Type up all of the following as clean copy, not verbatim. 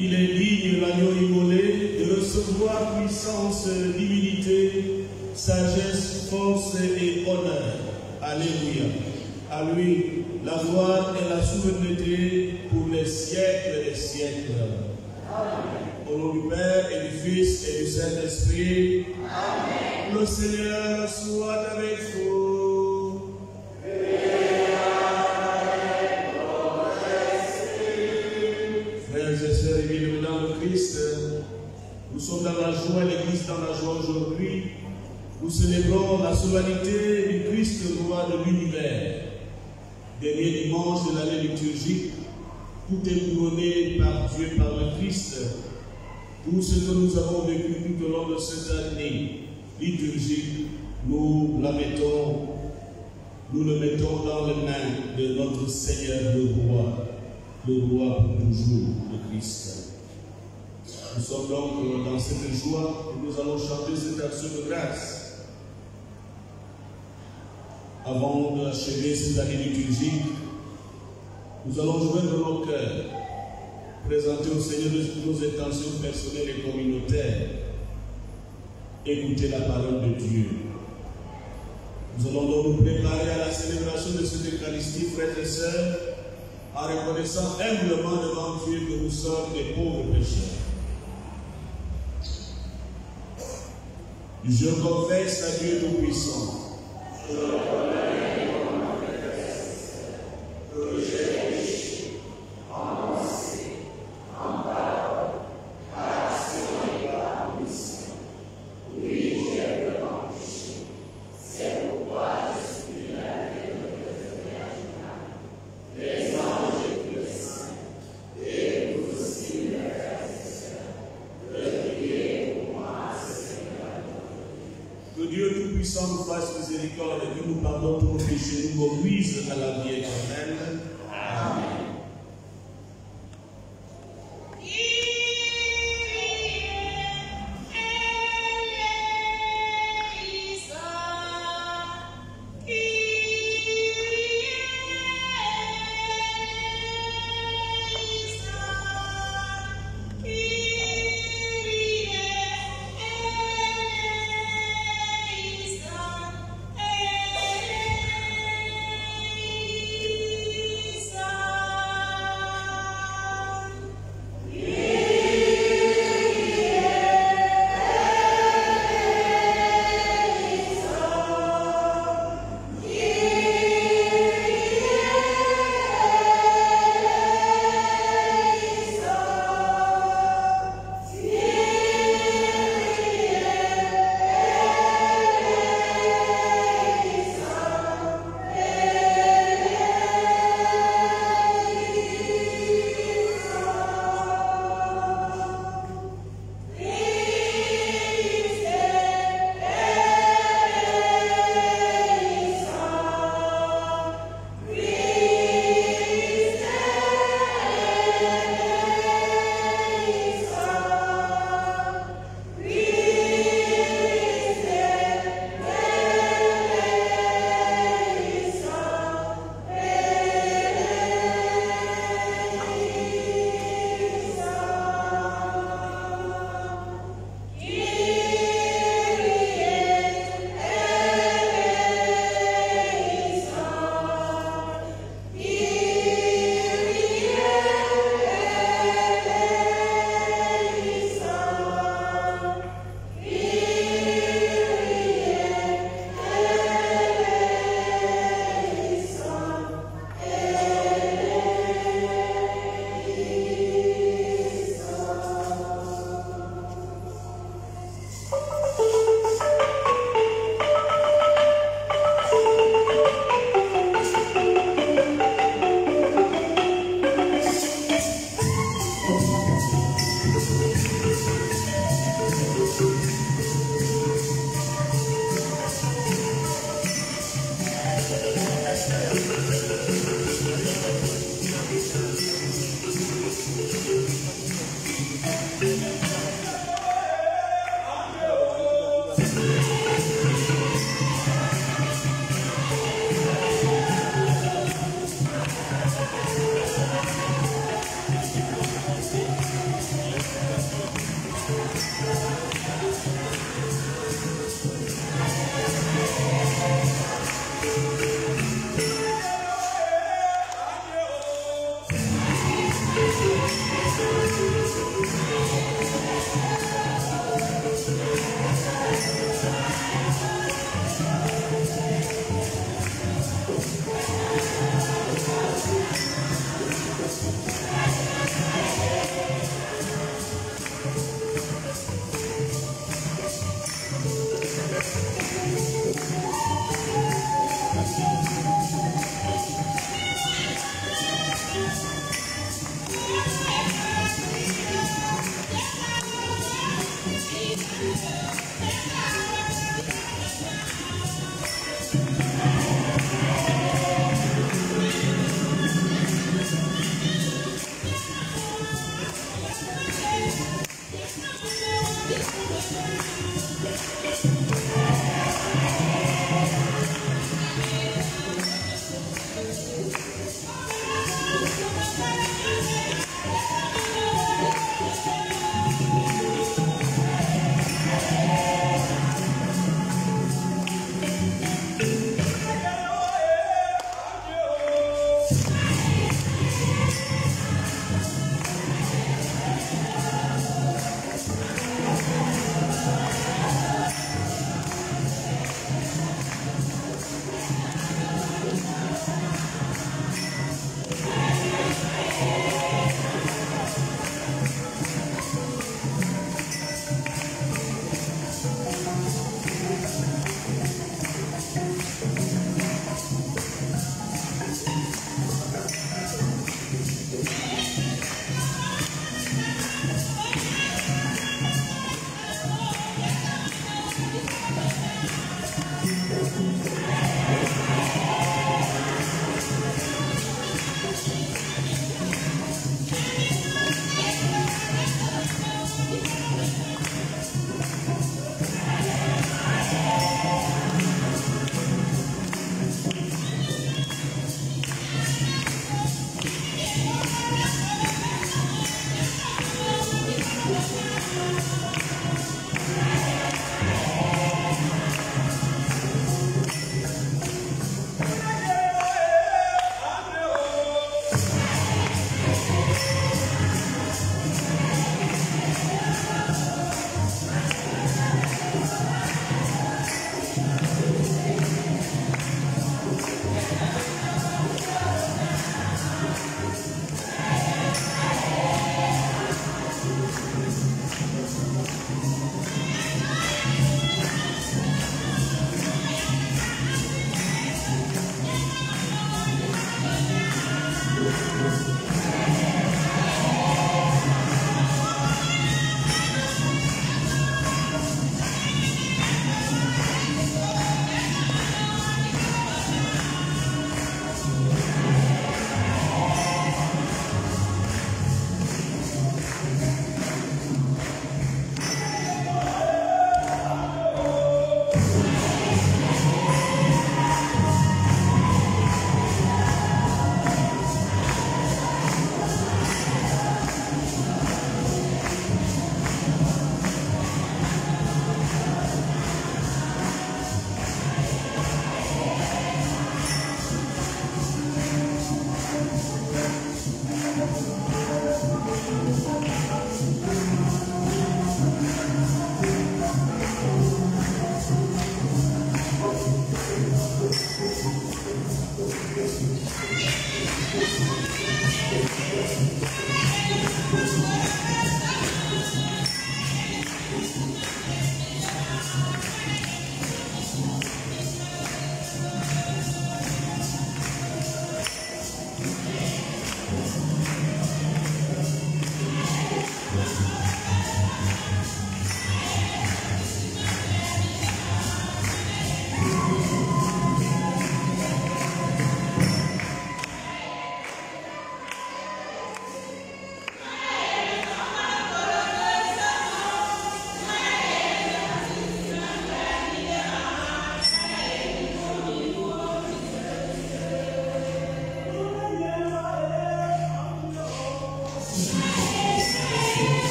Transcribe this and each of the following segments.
Il est digne, l'agneau immolé, de recevoir puissance, divinité, sagesse, force et honneur. Alléluia. À lui, la gloire et la souveraineté pour les siècles des siècles. Amen. Au nom du Père et du Fils et du Saint-Esprit. Amen. Le Seigneur soit avec vous. Frères et sœurs, bien-aimés dans le Christ, nous sommes dans la joie, l'Église dans la joie aujourd'hui. Nous célébrons la solennité du Christ, roi de l'univers. Dernier dimanche de l'année liturgique, tout est couronné par Dieu, par le Christ. Tout ce que nous avons vécu tout au long de cette année liturgique, nous le mettons dans les mains de notre Seigneur, le roi pour toujours, le Christ. Nous sommes donc dans cette joie et nous allons chanter cette action de grâce. Avant d'achever cette année liturgique, nous allons joindre nos cœurs, présenter au Seigneur nos intentions personnelles et communautaires, écouter la parole de Dieu. Nous allons donc nous préparer à la célébration de cette Eucharistie, frères et sœurs, en reconnaissant humblement devant Dieu que nous sommes des pauvres pécheurs. Je confesse à Dieu Tout-Puissant que j'ai péché en pensée, en parole, par action et par omission. Oui, j'ai vraiment péché. C'est pourquoi je suis la vie de les anges et tous les saints, et vous aussi, mes frères et sœurs, de prier pour moi, Seigneur. Que Dieu Tout-Puissant nous fasse miséricorde et que nous pardonne tous nos péchés, nous conduise à la vie éternelle. Amen. Amen.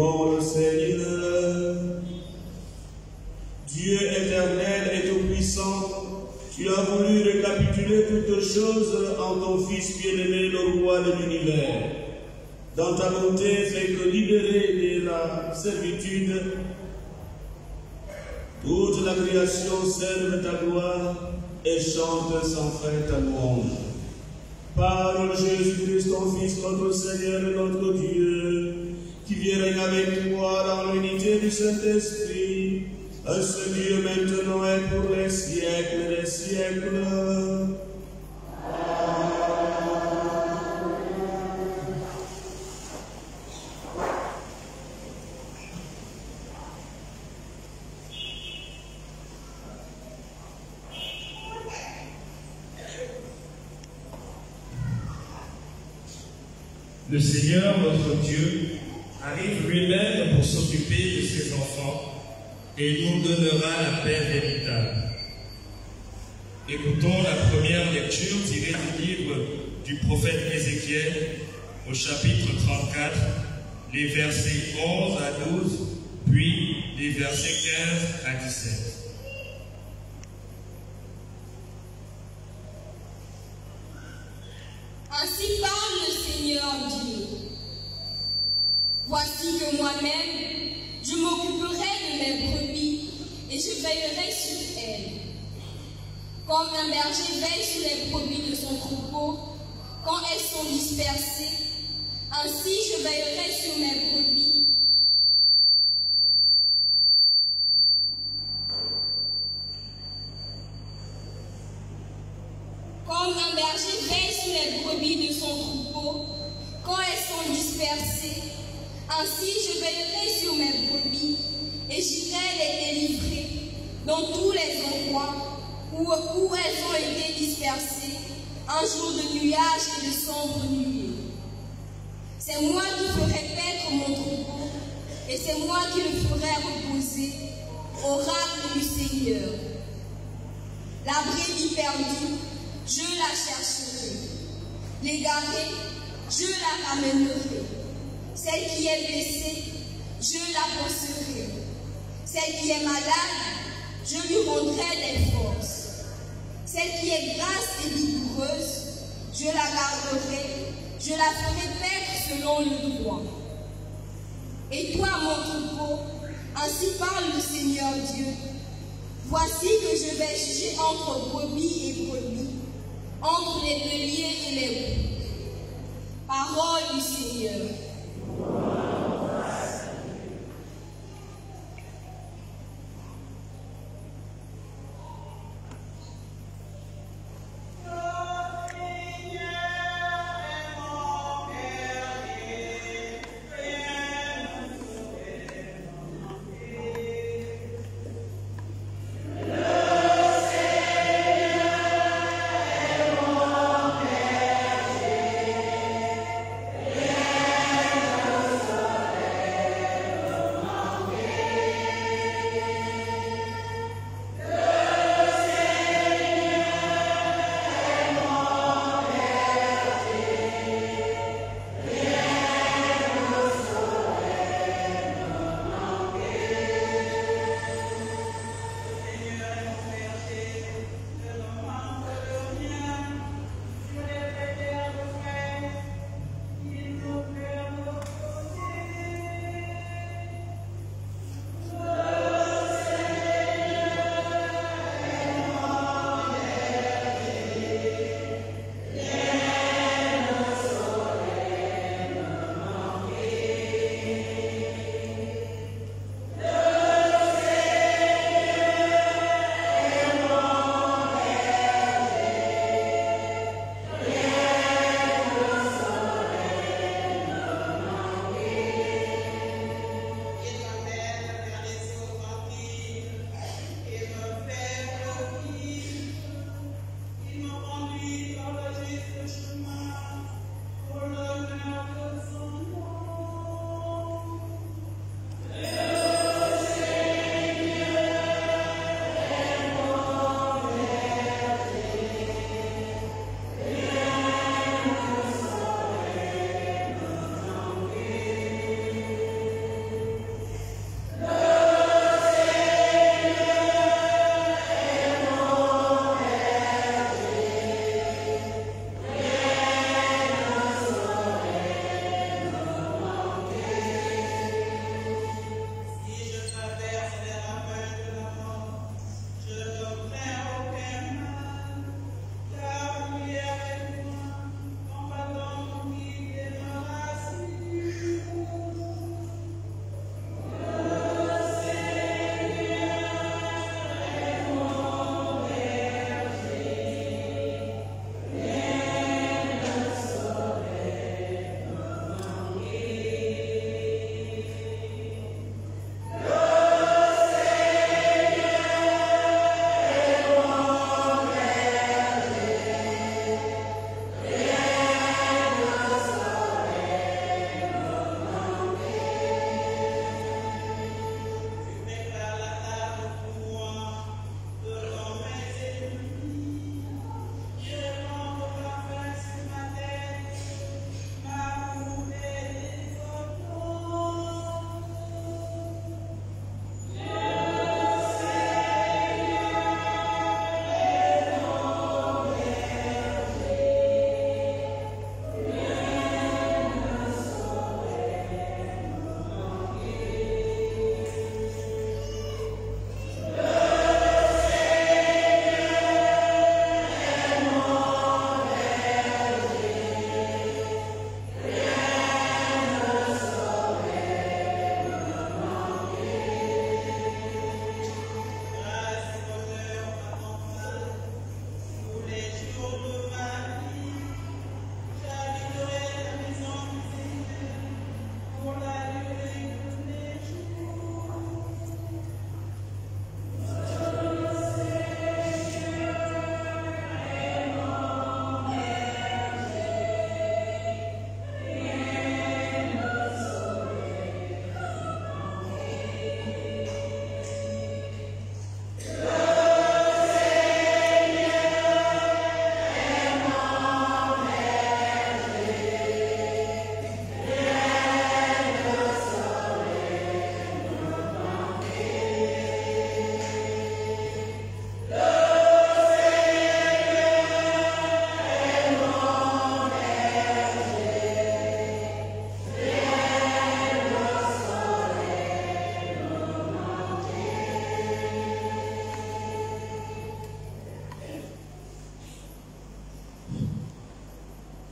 Prions le Seigneur. Dieu éternel et tout-puissant, tu as voulu récapituler toutes choses en ton Fils bien-aimé, le roi de l'univers. Dans ta bonté, fais que libéré de la servitude, toute la création célèbre ta gloire et chante sans fin ta louange. Par Jésus-Christ, ton Fils, notre Seigneur et notre Dieu, qui vient régner avec toi dans l'unité du Saint-Esprit, à ce Dieu maintenant et pour les siècles des siècles. Le Seigneur, notre Dieu, arrive lui-même pour s'occuper de ses enfants et nous donnera la paix véritable. Écoutons la première lecture tirée du livre du prophète Ézéchiel au chapitre 34, les versets 11 à 12, puis les versets 15 à 17. Ainsi parle le Seigneur Dieu. Voici que moi-même, je m'occuperai de mes brebis et je veillerai sur elles. Comme un berger veille sur les brebis de son troupeau quand elles sont dispersées, ainsi je veillerai sur mes brebis. Comme un berger veille sur les brebis de son troupeau quand elles sont dispersées, ainsi je veillerai sur mes brebis et j'irai les délivrer dans tous les endroits où elles ont été dispersées, un jour de nuages et de sombres nuées. C'est moi qui ferai paître mon troupeau et c'est moi qui le ferai reposer, oracle du Seigneur. La brebis perdue, je la chercherai. L'égarée, je la ramènerai. Celle qui est blessée, je la panserai. Celle qui est malade, je lui rendrai des forces. Celle qui est grasse et vigoureuse, je la garderai, je la ferai paître selon le droit. Et toi, mon troupeau, ainsi parle le Seigneur Dieu, voici que je vais juger entre brebis et brebis, entre les béliers et les boucs. Parole du Seigneur. Yeah.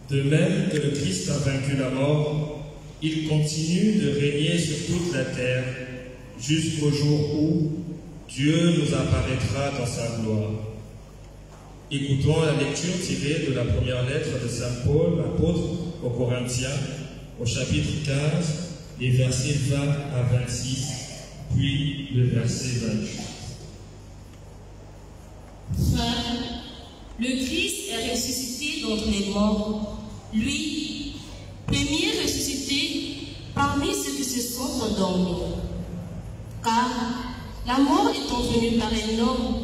De même que le Christ a vaincu la mort, il continue de régner sur toute la terre jusqu'au jour où Dieu nous apparaîtra dans sa gloire. Écoutons la lecture tirée de la première lettre de Saint Paul, l'apôtre aux Corinthiens, au chapitre 15, les versets 20 à 26, puis le verset 28. Frères, le Christ est ressuscité d'entre les morts, lui, premier ressuscité parmi ceux qui se sont endormis. Car la mort étant venue par un homme,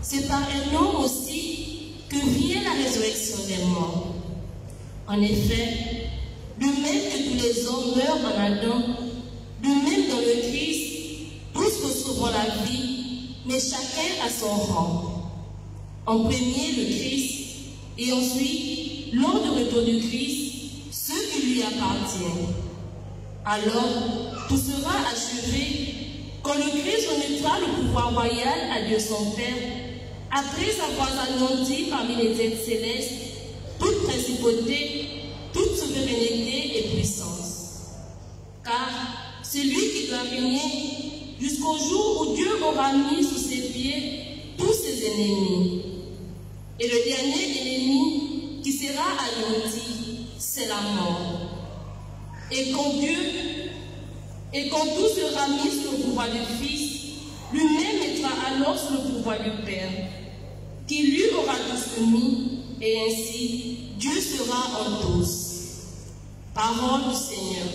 c'est par un homme aussi que vient la résurrection des morts. En effet, de même que tous les hommes meurent en Adam, de même dans le Christ, tous recevront la vie, mais chacun à son rang. En premier le Christ, et ensuite, lors du retour du Christ, ceux qui lui appartiennent. Alors, tout sera achevé quand le Christ remettra le pouvoir royal à Dieu son Père, après avoir anéanti parmi les êtres célestes toute principauté, toute souveraineté et puissance. Car celui qui doit régner jusqu'au jour où Dieu aura mis sous ses pieds tous ses ennemis. Et le dernier ennemi qui sera anéanti, c'est la mort. Et quand tout sera mis sous le pouvoir du Fils, lui-même mettra alors sous le pouvoir du Père, qui lui aura tout soumis, et ainsi Dieu sera en tous. Parole du Seigneur.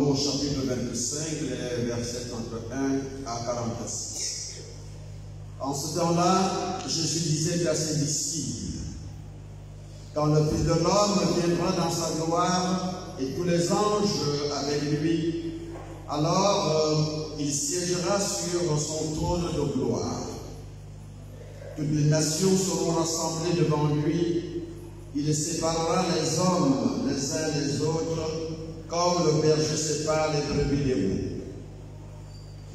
au chapitre 25, les versets 31 à 46. En ce temps-là, Jésus disait à ses disciples, « Quand le Fils de l'homme viendra dans sa gloire et tous les anges avec lui, alors il siégera sur son trône de gloire. Toutes les nations seront rassemblées devant lui. Il séparera les hommes les uns des autres, comme le berger sépare les brebis des boucs.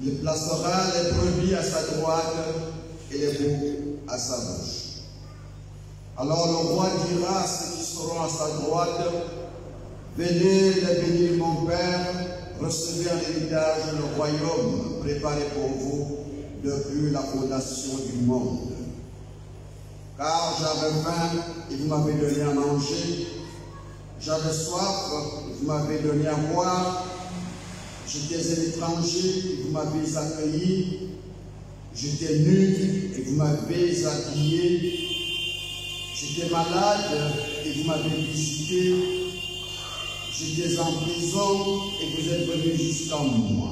Il placera les brebis à sa droite et les boucs à sa gauche. Alors le roi dira à ceux qui seront à sa droite, « Venez les bénir mon Père, recevez en héritage le royaume préparé pour vous depuis la fondation du monde. Car j'avais faim et vous m'avez donné à manger, j'avais soif et vous m'avez donné à boire, j'étais un étranger et vous m'avez accueilli, j'étais nu et vous m'avez habillé, j'étais malade et vous m'avez visité, j'étais en prison et vous êtes venus jusqu'à moi. »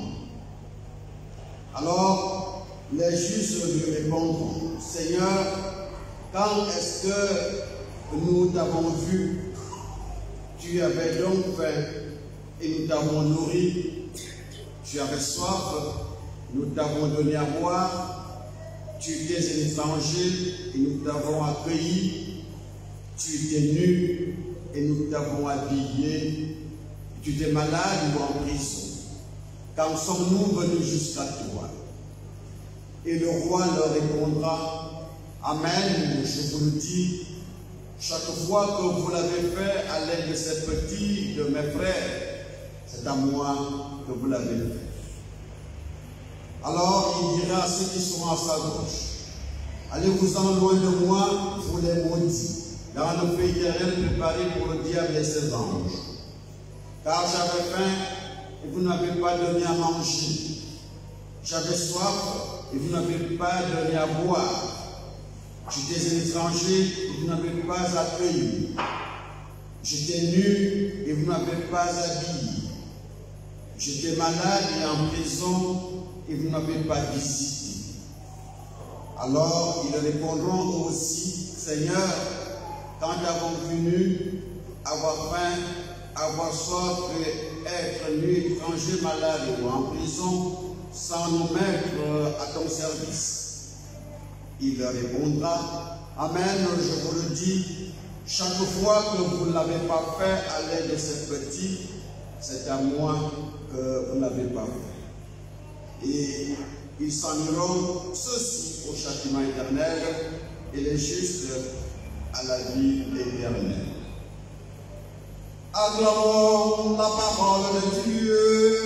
Alors les justes lui répondront, « Seigneur, quand est-ce que nous t'avons vu? Tu avais donc faim et nous t'avons nourri. Tu avais soif, nous t'avons donné à boire. Tu étais un étranger et nous t'avons accueilli. Tu étais nu et nous t'avons habillé. Tu étais malade ou en prison. Quand sommes-nous venus jusqu'à toi? » Et le roi leur répondra, « Amen, je vous le dis, chaque fois que vous l'avez fait à l'aide de ces petits, de mes frères, c'est à moi que vous l'avez fait. » Alors il dira à ceux qui seront à sa gauche, « Allez-vous-en loin de moi, vous les maudits, dans le pays éternel préparé pour le diable et ses anges. Car j'avais faim et vous n'avez pas donné à manger. J'avais soif et vous n'avez pas donné à boire. J'étais un étranger et vous n'avez pas accueilli. J'étais nu et vous n'avez pas habillé. J'étais malade et en prison et vous n'avez pas visité. » Alors ils répondront aussi, « Seigneur, quand avons-nous venu avoir faim, avoir soif et être nu, étranger, malade ou en prison, sans nous mettre à ton service? » Il leur répondra, « Amen, je vous le dis, chaque fois que vous ne l'avez pas fait à l'aide de ces petits, c'est à moi que vous n'avez pas fait. » Et ils s'en iront, ceux-ci au châtiment éternel, et les justes à la vie éternelle. Acclamons la parole de Dieu.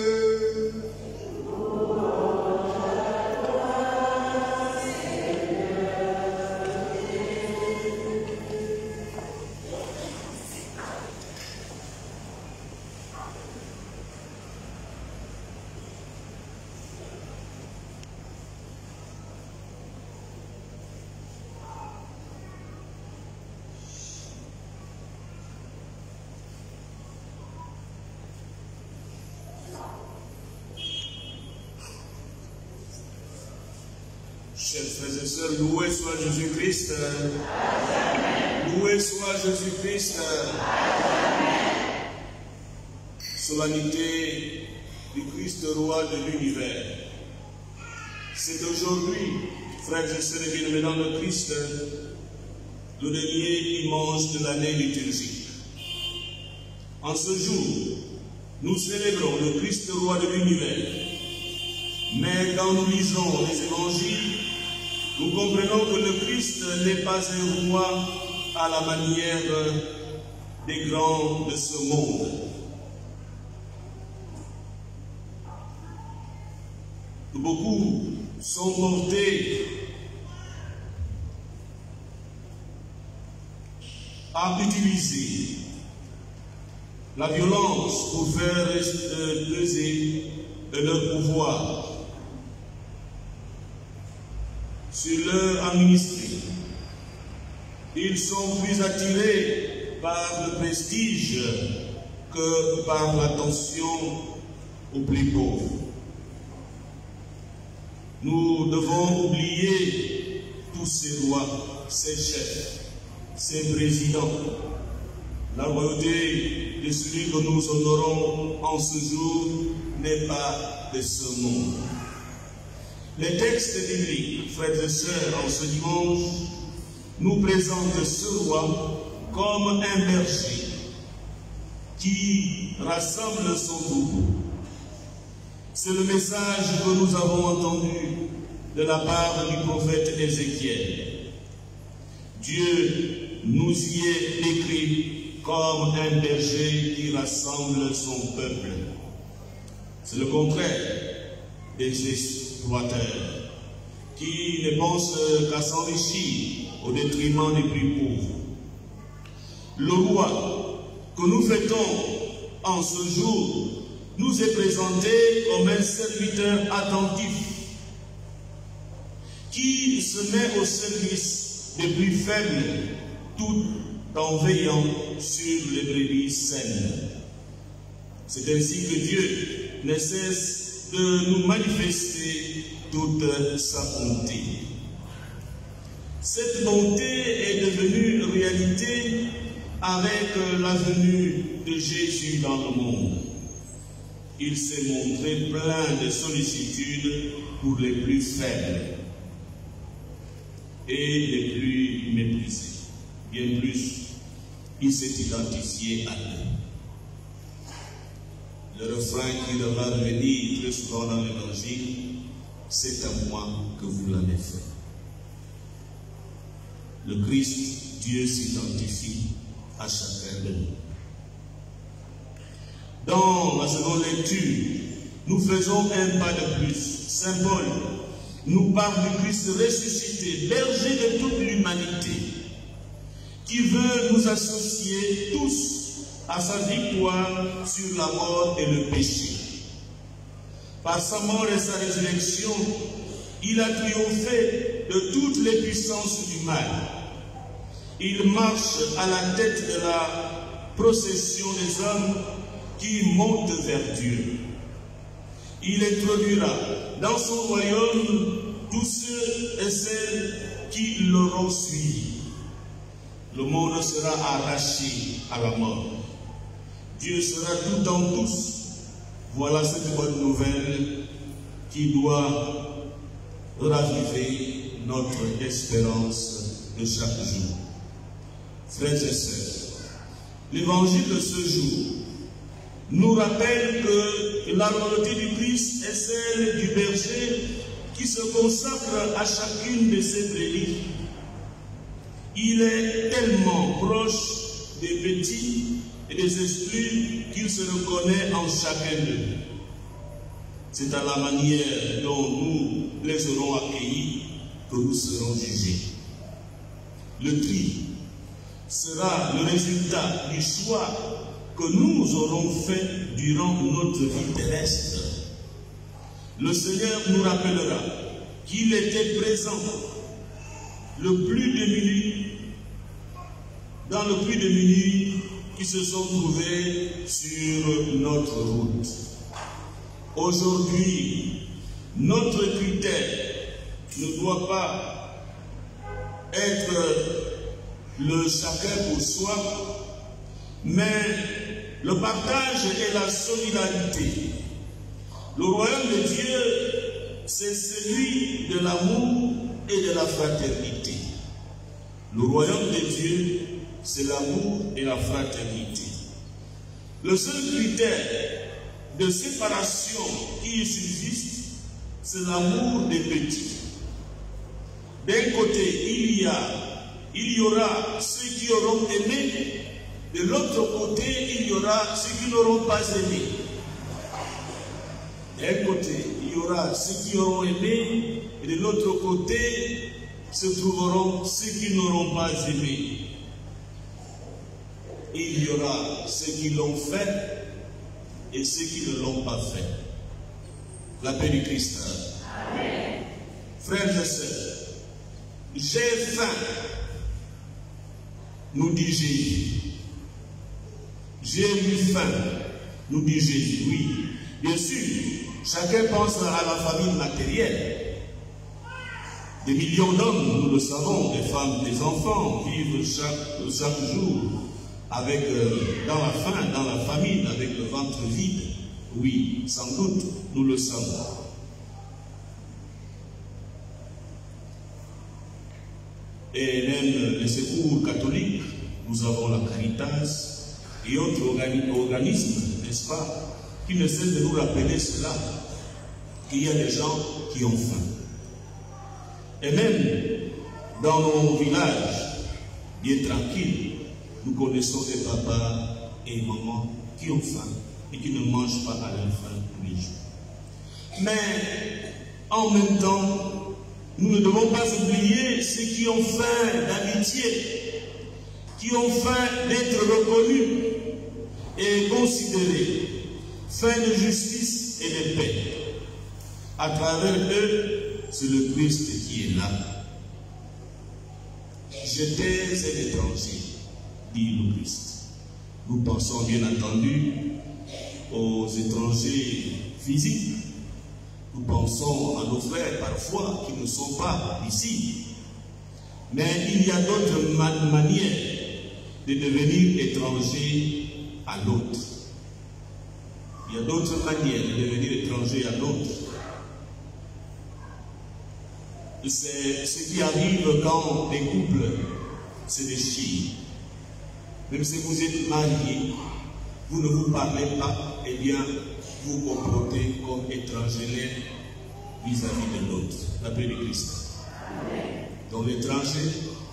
Chers frères et sœurs, loué soit Jésus-Christ. Loué soit Jésus-Christ. Solennité du Christ roi de l'univers. C'est aujourd'hui, frères et sœurs bien-aimés dans le Christ, le dernier dimanche de l'année liturgique. En ce jour, nous célébrons le Christ roi de l'univers. Mais quand nous lisons les évangiles, nous comprenons que le Christ n'est pas un roi à la manière des grands de ce monde. Beaucoup sont portés à utiliser la violence pour faire peser leur pouvoir sur leur administré. Ils sont plus attirés par le prestige que par l'attention aux plus pauvres. Nous devons oublier tous ces rois, ces chefs, ces présidents. La royauté de celui que nous honorons en ce jour n'est pas de ce monde. Les textes bibliques, frères et sœurs, en ce dimanche, nous présentent ce roi comme un berger qui rassemble son troupeau. C'est le message que nous avons entendu de la part du prophète Ézéchiel. Dieu nous y est décrit comme un berger qui rassemble son peuple. C'est le contraire des exploiteurs qui ne pensent qu'à s'enrichir au détriment des plus pauvres. Le roi que nous fêtons en ce jour nous est présenté comme un serviteur attentif qui se met au service des plus faibles tout en veillant sur les brebis saines. C'est ainsi que Dieu ne cesse de nous manifester toute sa bonté. Cette bonté est devenue réalité avec la venue de Jésus dans le monde. Il s'est montré plein de sollicitude pour les plus faibles et les plus méprisés. Bien plus, il s'est identifié à eux. Le refrain qui devra revenir très souvent dans l'évangile, c'est à moi que vous l'avez fait. Le Christ, Dieu s'identifie à chacun de nous. Dans la seconde lecture, nous faisons un pas de plus. Saint Paul nous parle du Christ ressuscité, berger de toute l'humanité, qui veut nous associer tous à sa victoire sur la mort et le péché. Par sa mort et sa résurrection, il a triomphé de toutes les puissances du mal. Il marche à la tête de la procession des hommes qui montent vers Dieu. Il introduira dans son royaume tous ceux et celles qui l'auront suivi. Le monde sera arraché à la mort. Dieu sera tout en tous. Voilà cette bonne nouvelle qui doit raviver notre espérance de chaque jour. Frères et sœurs, l'évangile de ce jour nous rappelle que la royauté du Christ est celle du berger qui se consacre à chacune de ses brebis. Il est tellement proche des petits et des esprits qu'il se reconnaît en chacun d'eux. C'est à la manière dont nous les aurons accueillis que nous serons jugés. Le tri sera le résultat du choix que nous aurons fait durant notre vie terrestre. Le Seigneur nous rappellera qu'il était présent le plus démuni, dans le plus démuni qui se sont trouvés sur notre route. Aujourd'hui, notre critère ne doit pas être le chacun pour soi, mais le partage et la solidarité. Le royaume de Dieu, c'est celui de l'amour et de la fraternité. Le royaume de Dieu, c'est l'amour et la fraternité. Le seul critère de séparation qui subsiste, c'est l'amour des petits. D'un côté, il y aura ceux qui auront aimé, de l'autre côté, il y aura ceux qui n'auront pas aimé. D'un côté, il y aura ceux qui auront aimé, et de l'autre côté, se trouveront ceux qui n'auront pas aimé. Et il y aura ceux qui l'ont fait et ceux qui ne l'ont pas fait. La paix du Christ. Amen. Frères et sœurs, j'ai faim, nous dit Jésus. J'ai eu faim, nous dit Jésus. Oui, Bien sûr, chacun pense à la famille matérielle. Des millions d'hommes, nous le savons, des femmes, des enfants, vivent chaque jour avec, dans la faim, dans la famine, avec le ventre vide. Oui, sans doute, nous le savons. Et même les secours catholiques, nous avons la Caritas et autres organismes, n'est-ce pas, qui ne cessent de nous rappeler cela, qu'il y a des gens qui ont faim. Et même dans nos villages, bien tranquilles, nous connaissons des papas et mamans qui ont faim et qui ne mangent pas à leur faim tous les jours. Mais en même temps, nous ne devons pas oublier ceux qui ont faim d'amitié, qui ont faim d'être reconnus et considérés, faim de justice et de paix. À travers eux, c'est le Christ qui est là. J'étais un étranger, dit le Christ. Nous pensons bien entendu aux étrangers physiques. Nous pensons à nos frères parfois qui ne sont pas ici. Mais il y a d'autres manières de devenir étranger à l'autre. Il y a d'autres manières de devenir étranger à l'autre. C'est ce qui arrive quand les couples se déchirent. Même si vous êtes mariés, vous ne vous parlez pas, eh bien, vous vous comportez comme étrangers vis-à-vis de l'autre. La paix de Christ. Donc l'étranger,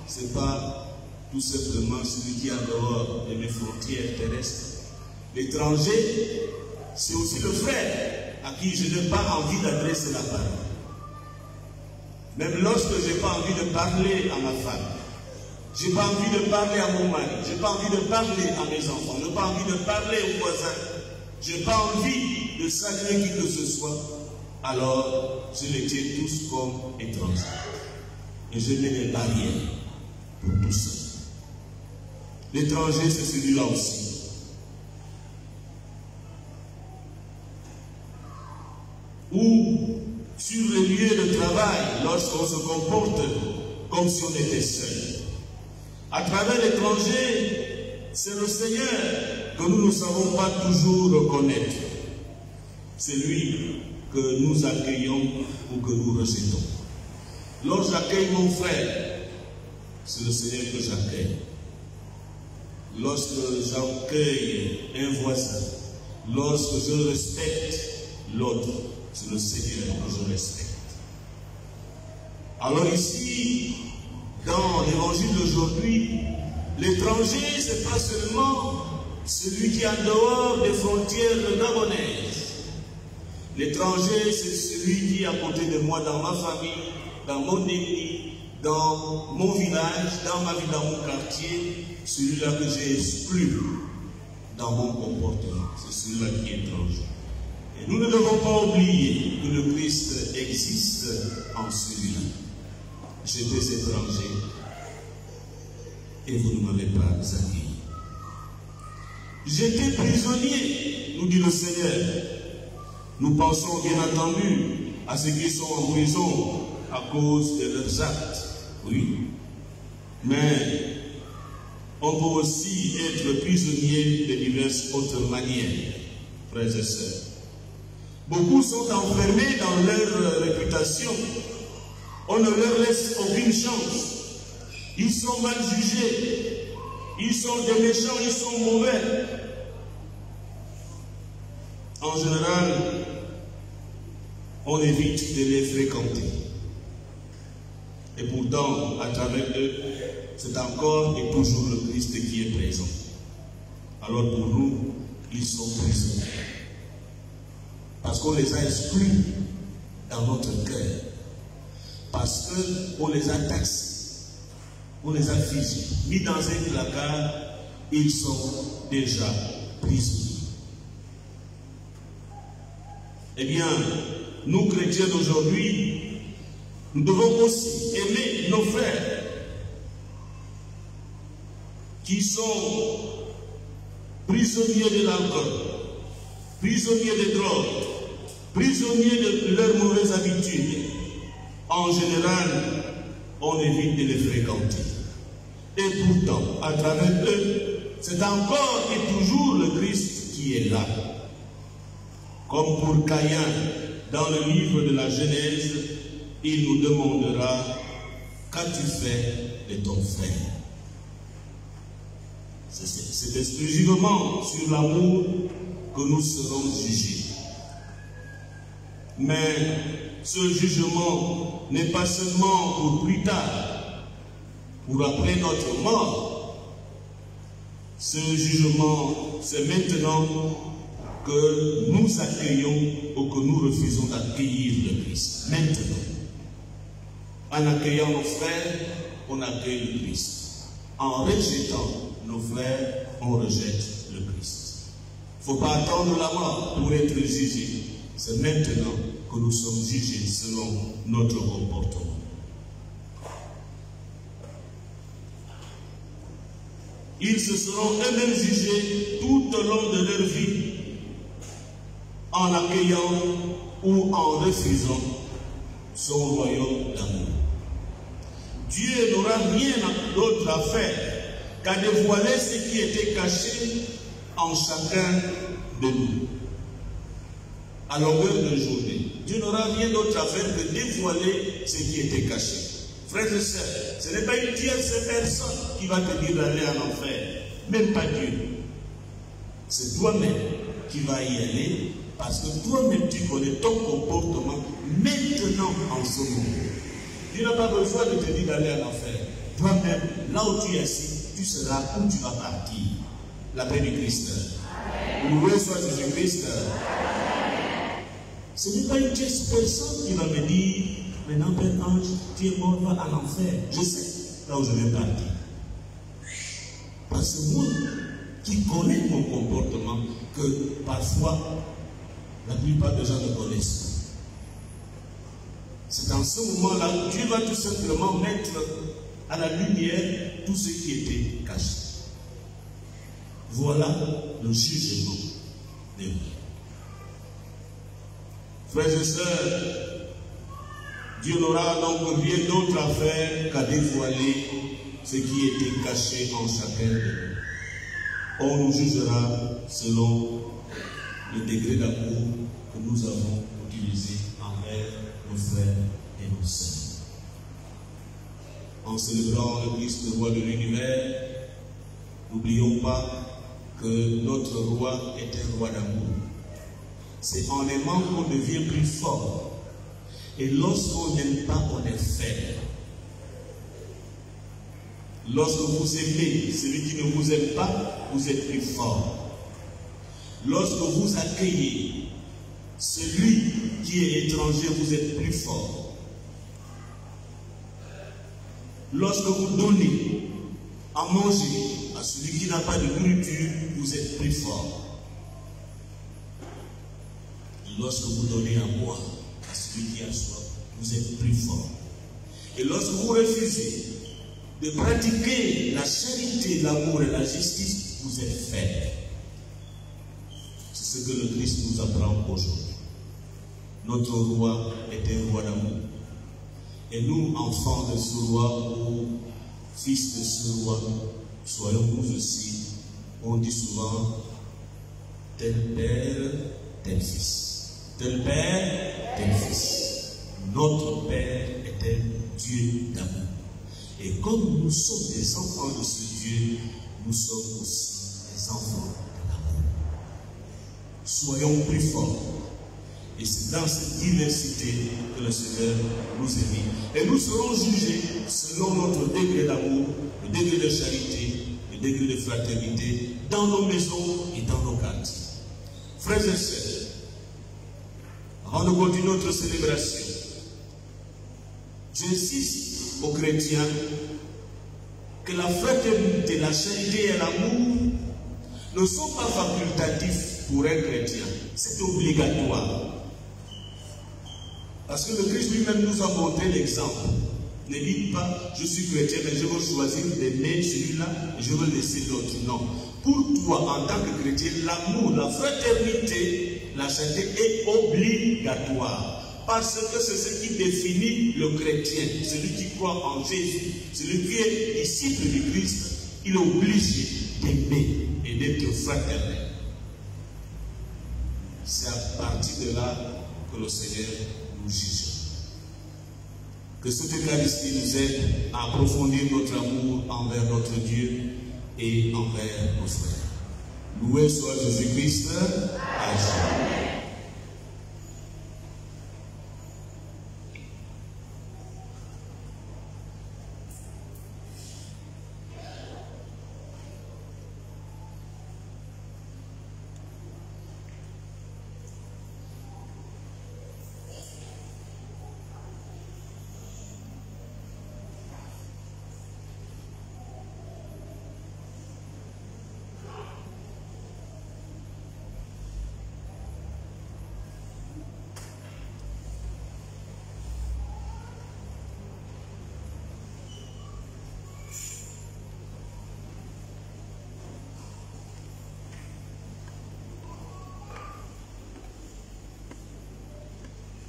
ce n'est pas tout simplement celui qui est en dehors de mes frontières terrestres. L'étranger, c'est aussi le frère à qui je n'ai pas envie d'adresser la parole. Même lorsque je n'ai pas envie de parler à ma femme, je n'ai pas envie de parler à mon mari, je n'ai pas envie de parler à mes enfants, je n'ai pas envie de parler aux voisins, je n'ai pas envie de saluer qui que ce soit, alors je les tiens tous comme étrangers. Et je mets des barrières pour tout ça. L'étranger, c'est celui-là aussi. Ou sur les lieux de travail, lorsqu'on se comporte comme si on était seul. À travers l'étranger, c'est le Seigneur que nous ne savons pas toujours reconnaître. C'est lui que nous accueillons ou que nous rejetons. Lorsque j'accueille mon frère, c'est le Seigneur que j'accueille. Lorsque j'accueille un voisin, lorsque je respecte l'autre, c'est le Seigneur que je respecte. Alors ici, dans l'évangile d'aujourd'hui, l'étranger, ce n'est pas seulement celui qui est en dehors des frontières gabonaises. L'étranger, c'est celui qui est à côté de moi dans ma famille, dans mon ethnie, dans mon village, dans ma vie, dans mon quartier, celui-là que j'ai exclu dans mon comportement. C'est celui-là qui est étranger. Et nous ne devons pas oublier que le Christ existe en celui-là. J'étais étranger et vous ne m'avez pas accueilli. J'étais prisonnier, nous dit le Seigneur. Nous pensons bien entendu à ceux qui sont en prison à cause de leurs actes. Oui. Mais on peut aussi être prisonnier de diverses autres manières, frères et sœurs. Beaucoup sont enfermés dans leur réputation. On ne leur laisse aucune chance. Ils sont mal jugés. Ils sont des méchants, ils sont mauvais. En général, on évite de les fréquenter. Et pourtant, à travers eux, c'est encore et toujours le Christ qui est présent. Alors pour nous, ils sont prisonniers. Parce qu'on les a exclus dans notre cœur. Parce qu'on les a taxés. On les a figés. Mis dans un placard, ils sont déjà prisonniers. Eh bien, nous chrétiens d'aujourd'hui, nous devons aussi aimer nos frères qui sont prisonniers de l'alcool, prisonniers de drogue, prisonniers de leurs mauvaises habitudes. En général, on évite de les fréquenter. Et pourtant, à travers eux, c'est encore et toujours le Christ qui est là. Comme pour Caïn, dans le livre de la Genèse, il nous demandera « Qu'as-tu fait de ton frère ?» C'est exclusivement sur l'amour que nous serons jugés. Mais ce jugement n'est pas seulement pour plus tard, pour après notre mort. Ce jugement, c'est maintenant que nous accueillons ou que nous refusons d'accueillir le Christ. Maintenant. En accueillant nos frères, on accueille le Christ. En rejetant nos frères, on rejette le Christ. Il ne faut pas attendre la mort pour être jugé. C'est maintenant que nous sommes jugés selon notre comportement. Ils se seront eux-mêmes jugés tout au long de leur vie, en accueillant ou en refusant son royaume d'amour. Dieu n'aura rien d'autre à faire qu'à dévoiler ce qui était caché en chacun de nous. À longueur de journée, Dieu n'aura rien d'autre à faire que dévoiler ce qui était caché. Frères et sœurs, ce n'est pas une tierce personne qui va te dire d'aller en enfer, même pas Dieu. C'est toi-même qui vas y aller, parce que toi-même tu connais ton comportement maintenant en ce moment. Dieu n'a pas besoin de te dire d'aller en enfer. Toi-même, là où tu es assis, tu seras où tu vas partir. La paix du Christ. Loué soit Jésus-Christ. Ce n'est pas une tierce personne qui va me dire, maintenant Père Ange, tu es mort, va en enfer. Je sais là où je vais partir. Parce que moi, qui connais mon comportement, que parfois, la plupart des gens ne connaissent. C'est dans ce moment-là, Dieu va tout simplement mettre à la lumière tout ce qui était caché. Voilà le jugement de Dieu. Frères et sœurs, Dieu n'aura donc rien d'autre à faire qu'à dévoiler ce qui était caché en chacun de nous. On nous jugera selon le degré d'amour que nous avons utilisé envers nos frères et nos sœurs. En célébrant le Christ, le roi de l'univers, n'oublions pas que notre roi est un roi d'amour. C'est en aimant qu'on devient plus fort. Et lorsqu'on n'aime pas, on est faible. Lorsque vous aimez celui qui ne vous aime pas, vous êtes plus fort. Lorsque vous accueillez celui qui est étranger, vous êtes plus fort. Lorsque vous donnez à manger à celui qui n'a pas de nourriture, vous êtes plus fort. Lorsque vous donnez à boire à celui qui a soif, vous êtes plus fort. Et lorsque vous refusez de pratiquer la charité, l'amour et la justice, vous êtes faible. C'est ce que le Christ nous apprend aujourd'hui. Notre roi est un roi d'amour. Et nous, enfants de ce roi ou fils de ce roi, soyons nous aussi. On dit souvent tel père, tel fils. Tel père, tel fils. Notre Père est un Dieu d'amour. Et comme nous sommes des enfants de ce Dieu, nous sommes aussi des enfants de l'amour. Soyons plus forts. Et c'est dans cette diversité que le Seigneur nous aime. Et nous serons jugés selon notre degré d'amour, le degré de charité, le degré de fraternité, dans nos maisons et dans nos quartiers. Frères et sœurs, avant de continuer notre célébration, j'insiste aux chrétiens que la fraternité, la charité et l'amour ne sont pas facultatifs pour un chrétien, c'est obligatoire. Parce que le Christ lui-même nous a montré l'exemple. Ne dites pas, je suis chrétien, mais je veux choisir d'aimer celui-là et je veux laisser l'autre. Non. Pour toi, en tant que chrétien, l'amour, la fraternité la sainteté est obligatoire. Parce que c'est ce qui définit le chrétien, celui qui croit en Jésus, celui qui est disciple du Christ. Il est obligé d'aimer et d'être fraternel. C'est à partir de là que le Seigneur nous juge. Que cette Eucharistie nous aide à approfondir notre amour envers notre Dieu et envers nos frères. Loué soit Jésus-Christ. Amen.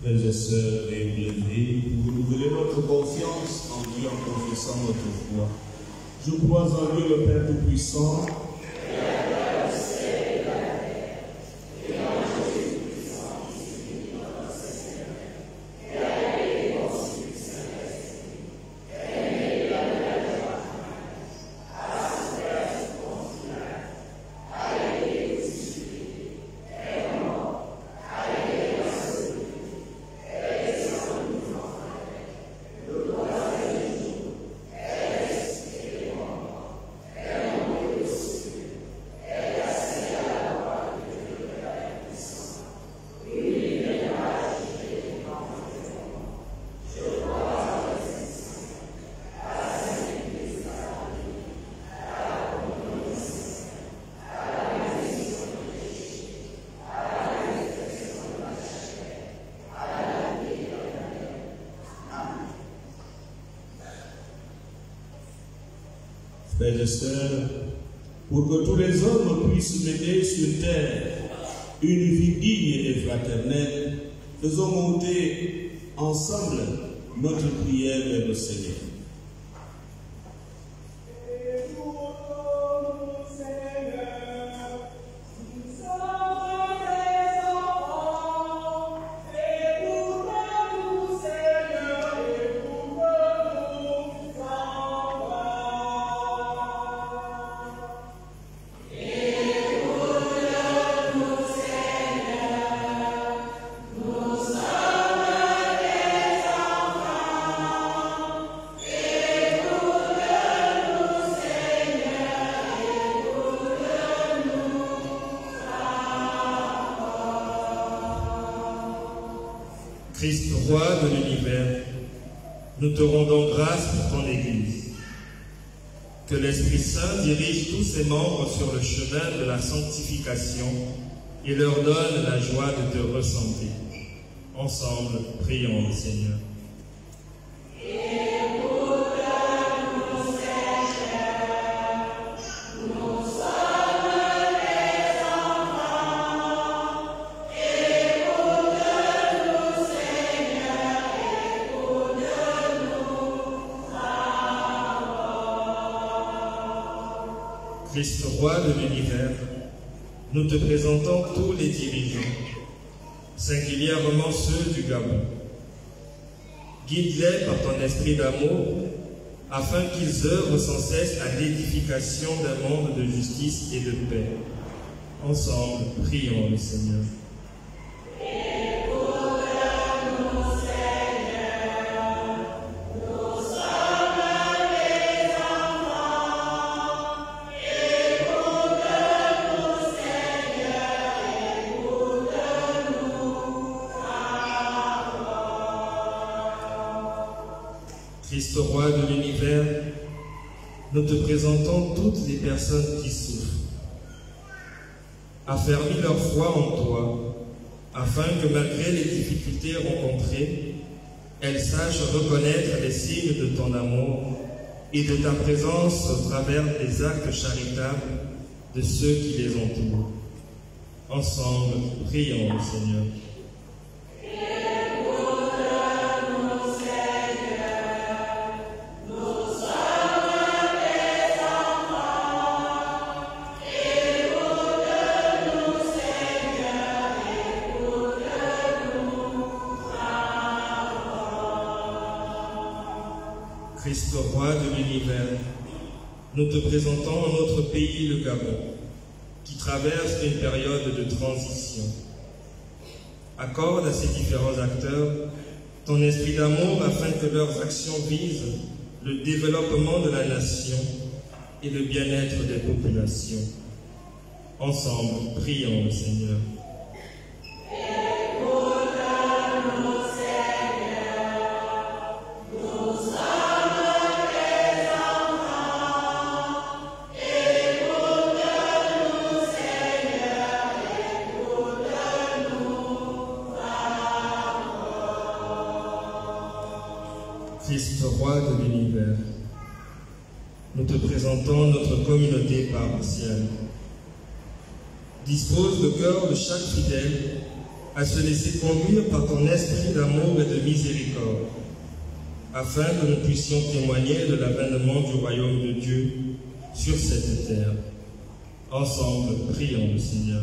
Frères et sœurs et bien-aimés, pour renouveler notre confiance en Dieu en confessant notre foi. Je crois en Dieu le Père Tout-Puissant, frères et sœurs, pour que tous les hommes puissent mener sur terre une vie digne et fraternelle, faisons monter ensemble notre prière vers le Seigneur. Christ, roi de l'univers, nous te rendons grâce pour ton Église. Que l'Esprit Saint dirige tous ses membres sur le chemin de la sanctification et leur donne la joie de te ressembler. Ensemble, prions le Seigneur. Christ, roi de l'univers, nous te présentons tous les dirigeants, singulièrement ceux du Gabon. Guide-les par ton esprit d'amour, afin qu'ils œuvrent sans cesse à l'édification d'un monde de justice et de paix. Ensemble, prions le Seigneur. Christ, roi de l'univers, nous te présentons toutes les personnes qui souffrent. Affermis leur foi en toi, afin que malgré les difficultés rencontrées, elles sachent reconnaître les signes de ton amour et de ta présence au travers des actes charitables de ceux qui les entourent. Ensemble, prions le Seigneur. Christ, roi de l'univers, nous te présentons notre pays, le Gabon, qui traverse une période de transition. Accorde à ces différents acteurs ton esprit d'amour afin que leurs actions visent le développement de la nation et le bien-être des populations. Ensemble, prions le Seigneur. Christ, roi de l'univers, nous te présentons notre communauté paroissiale. Dispose le cœur de chaque fidèle à se laisser conduire par ton esprit d'amour et de miséricorde, afin que nous puissions témoigner de l'avènement du royaume de Dieu sur cette terre. Ensemble, prions le Seigneur.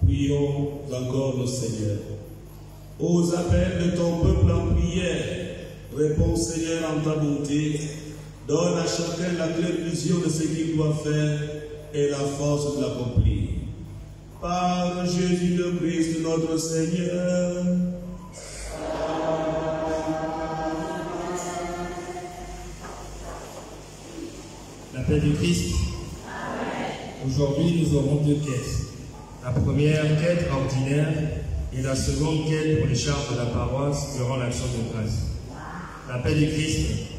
Prions encore le Seigneur. Aux appels de ton peuple en prière, réponds Seigneur en ta bonté. Donne à chacun la claire vision de ce qu'il doit faire et la force de l'accomplir. Par Jésus le Christ notre Seigneur. La paix du Christ. Aujourd'hui, nous aurons deux quêtes. La première quête ordinaire et la seconde quête pour les charges de la paroisse durant l'action de grâce. La paix du Christ.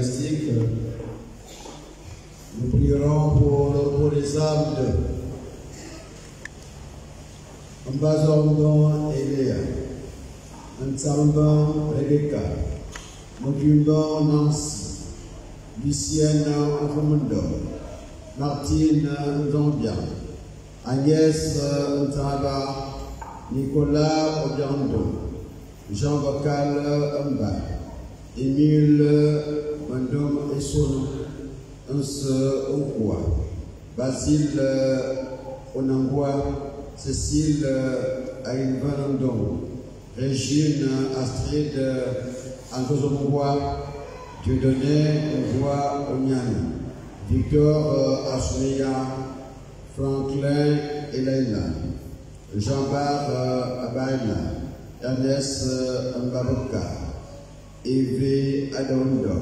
eucharistique, nous prierons pour les âmes de Mbazondon Eléa, Ntsamba Rebecca, Mokimbo Nancy, Lucienne Nkomundo, Martine Nzambia, Agnès Ntaba, Nicolas Obiando, Jean Vocal Mba, Émile Mandom Essono, Uns Onkwa, Basile Onangwa, Cécile Aïnvanandon, Régine Astrid Angozomwa, Dieudonné Ngoua Onyana, Victor Asmeya, Franklin Elaïla, Jean-Bar Abaïla, Ernest Mbaboka, Eve Adondo,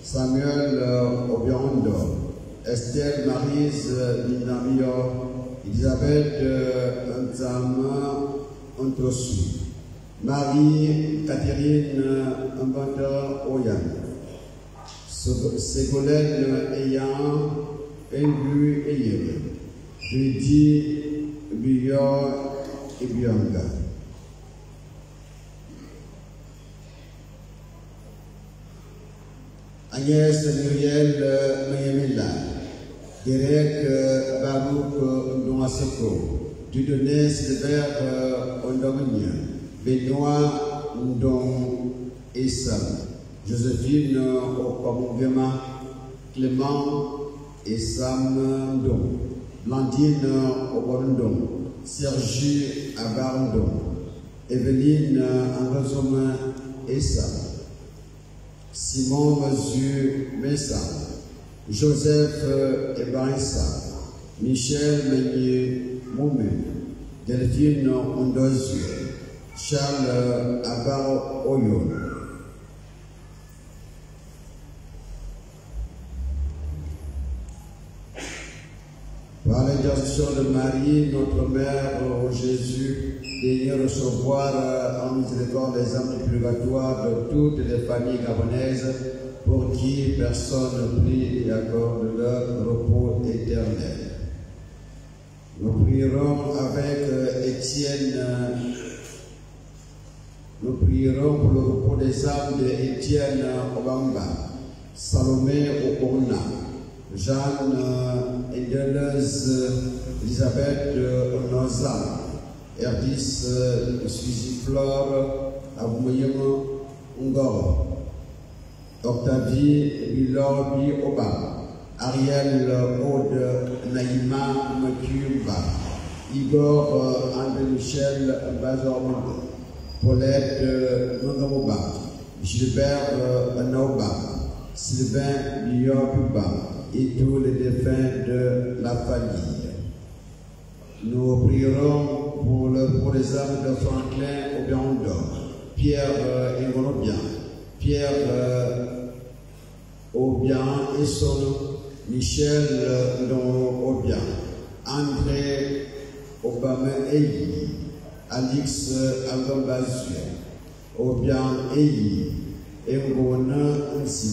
Samuel Obiando, Estelle Marise Minamio, Elisabeth Nzama Antosu, Marie-Catherine Mbanda Oyan, Ségolène Eyang Engu Eyere, Judy Biyor Ibianga. Agnès Muriel Mayemela, Derek Barouk Ndouasseko, Dieudonné Silver Ondomania, Benoît Ndong Essam, Joséphine Okamongema, Clément Essam Ndong, Blandine Obondong, Sergi Abarndong, Evelyne Angazoma Essam, Simon Mazu Messa, Joseph Ebarissa, Michel Meunier Moumé, Delphine Ondozu, Charles Abar Oyo. Par l'intercession de Marie, notre Mère, ô Jésus, daignez recevoir en miséricorde les âmes du purgatoire de toutes les familles gabonaises pour qui personne ne prie et accorde leur repos éternel. Nous prierons avec Étienne, nous prierons pour le repos des âmes d'Étienne Obamba, Salomé Okona, Jeanne Endeleuse, Elisabeth Onoza, Erdis Suzy-Flore, Aboumoyemo Ngoro, Octavie Bilobi Oba, Ariel Aude Naïma Mekumba, Igor André-Michel Bazormondo, Paulette Nongamoba, Gilbert Naoba, Sylvain Biobuba et tous les défunts de la famille. Nous prierons pour les âmes de Franklin Obiando, Pierre Ingolobien, Pierre Obian Essono, Michel Obian, André Obama Eyi, Alix Algambazu, Obian Eyi, Engona Nsi,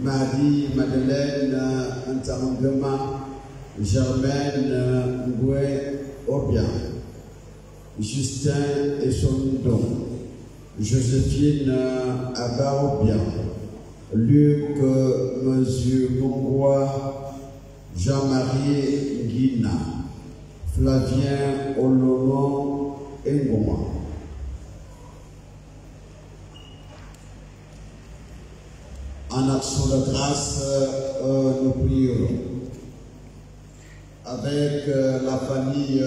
Marie-Madeleine Ntamangema, Germaine Ngoué Obian, Justin Essondon, Joséphine Abaobian, Luc Monsieur Mongois, Jean-Marie Guina, Flavien Oloron Ngoma. En action de grâce, nous prierons avec la famille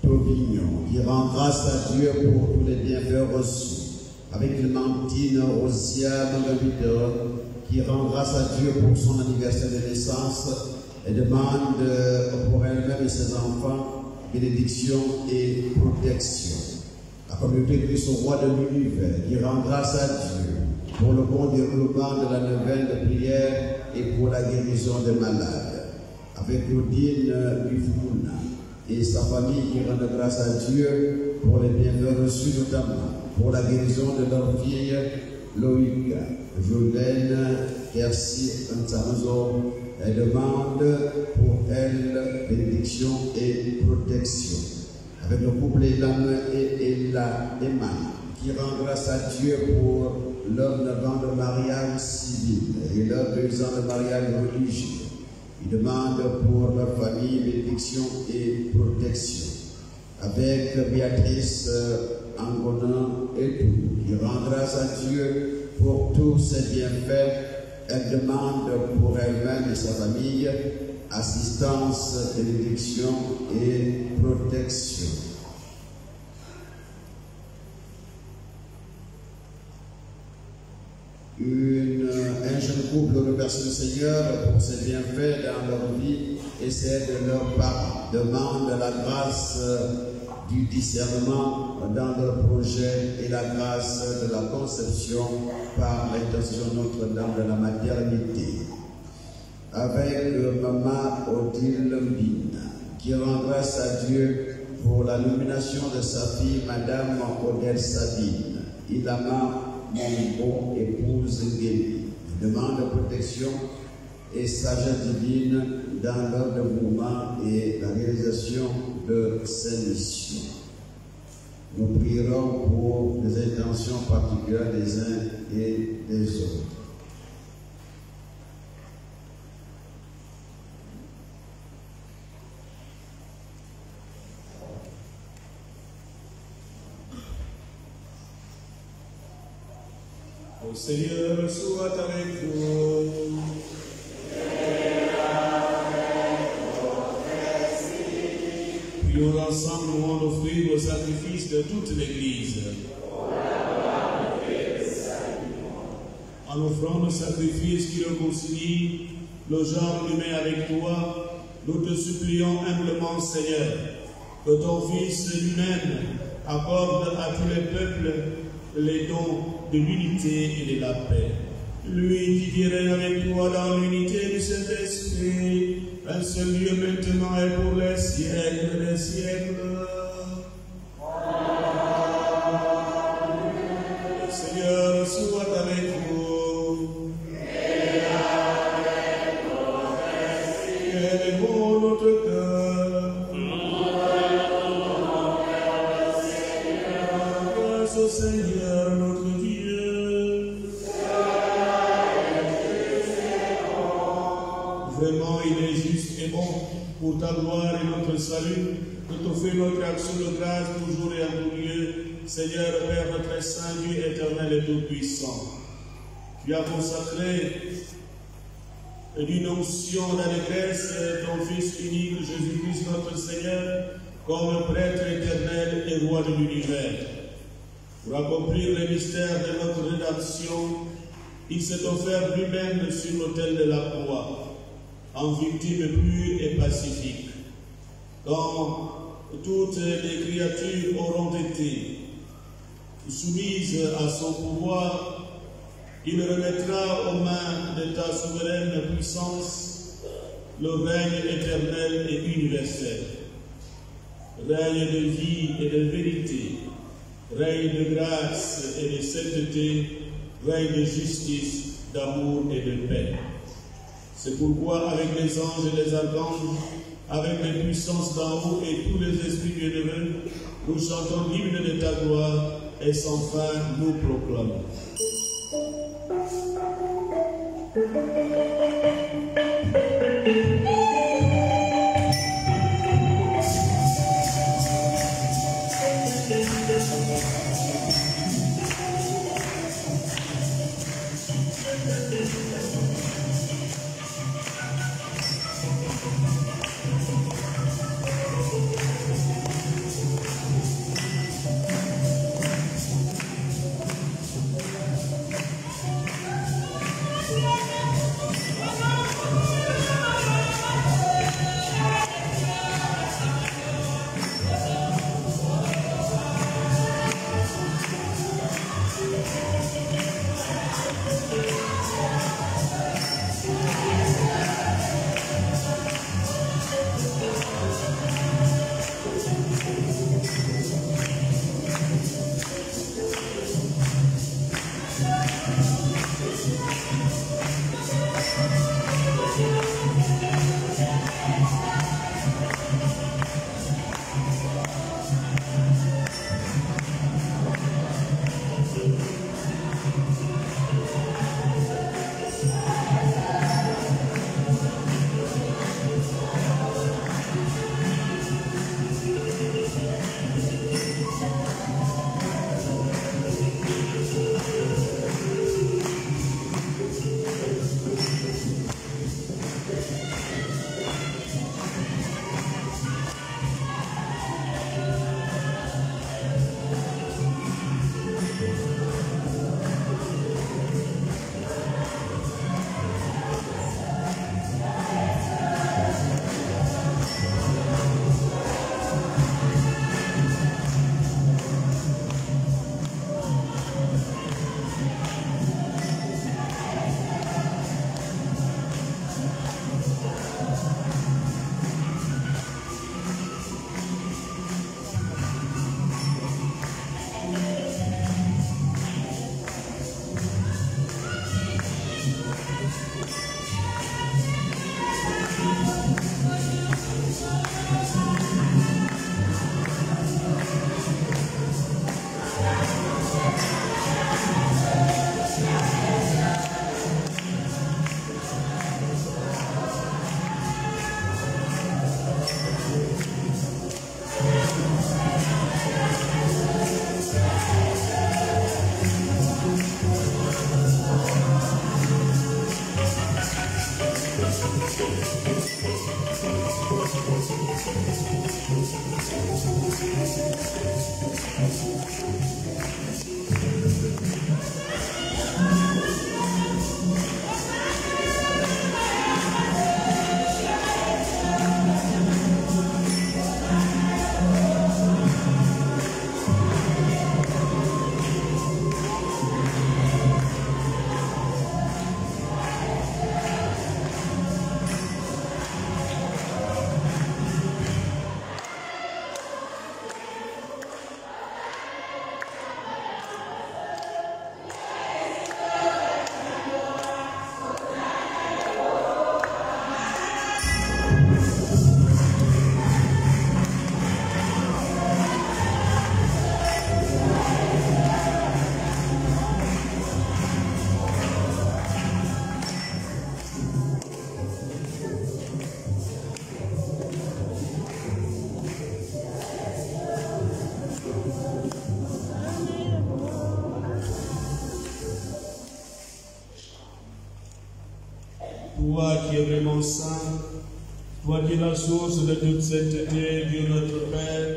Tovignon qui rend grâce à Dieu pour tous les bienfaits reçus, avec Clémentine Rosia Mangabiter qui rend grâce à Dieu pour son anniversaire de naissance et demande pour elle-même et ses enfants bénédiction et protection. La communauté Christ au roi de l'univers qui rend grâce à Dieu pour le bon déroulement de la neuvaine de prière et pour la guérison des malades. Avec Claudine Bifmouna et sa famille qui rendent grâce à Dieu pour les bienfaits reçus, notamment pour la guérison de leur fille Loïc Jolène Kersi Antamuzo et demande pour elle bénédiction et protection. Avec le couple Elam et Emma, qui rend grâce à Dieu pour leur 9 ans de mariage civil et leurs 2 ans de mariage religieux. Ils demandent pour leur famille bénédiction et protection. Avec Béatrice Angonin et tout, qui rend grâce à Dieu pour tous ses bienfaits. Elle demande pour elle-même et sa famille assistance, bénédiction et protection. Un jeune couple remercie le Seigneur pour ses bienfaits dans leur vie et c'est de leur part demande la grâce du discernement dans leur projet et la grâce de la conception par l'intercession de Notre-Dame de la maternité. Avec Maman Odile Mbine, qui rend grâce à Dieu pour la nomination de sa fille, Madame Odile Sabine, Ilama Mongo, épouse Guéli, demande protection et sagesse divine dans leur dévouement et la réalisation de ses missions. Nous prierons pour les intentions particulières des uns et des autres. Le Seigneur soit avec vous. Prions ensemble, nous allons offrir au sacrifice de toute l'Église. En offrant le sacrifice qui réconcilie le genre humain avec toi, nous te supplions humblement, Seigneur, que ton Fils lui-même accorde à tous les peuples les dons de l'unité et de la paix. Lui qui vient avec toi dans l'unité du Saint-Esprit, un seul Dieu maintenant et pour les siècles des siècles. Le Seigneur soit avec vous. Et avec votre esprit. Élevons notre cœur. Grâce au Seigneur notre Dieu. Vraiment, il est juste et bon pour ta gloire et notre salut, de t'offrir notre action de grâce toujours et en tout lieu, Seigneur, Père notre Saint, Dieu éternel et tout-puissant. Tu as consacré d'une onction d'allégresse ton Fils unique, Jésus-Christ notre Seigneur, comme prêtre éternel et roi de l'univers. Pour accomplir les mystères de notre rédemption, il s'est offert lui-même sur l'autel de la croix, en victime pure et pacifique. Quand toutes les créatures auront été soumises à son pouvoir, il remettra aux mains de ta souveraine puissance le règne éternel et universel. Règne de vie et de vérité, règne de grâce et de sainteté, règne de justice, d'amour et de paix. C'est pourquoi, avec les anges et les archanges, avec les puissances d'en haut et tous les esprits bienheureux, nous chantons l'hymne de ta gloire et sans fin nous proclamons. Toi qui es vraiment saint, toi qui es la source de toute sainteté, Dieu notre Père,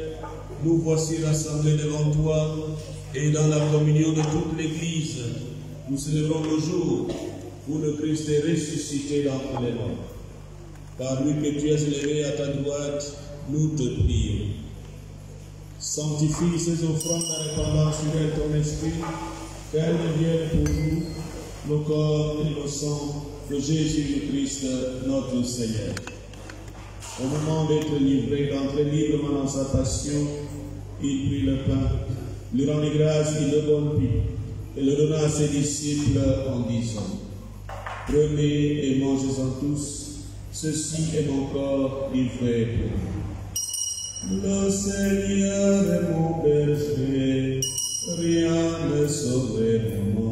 nous voici rassemblés devant toi et dans la communion de toute l'Église, nous célébrons le jour où le Christ est ressuscité d'entre les morts. Par lui que tu es élevé à ta droite, nous te prions. Sanctifie ces offrandes en répandant sur elles ton esprit, qu'elles deviennent pour nous nos corps et nos sangs de Jésus-Christ, notre Seigneur. Au moment d'être livré, d'entrer librement dans sa passion, il prit le pain, lui rendit grâce, il le rompit et le donna à ses disciples en disant: Prenez et mangez-en tous, ceci est mon corps livré pour vous. Le Seigneur est mon berger, rien ne saurait me manquer.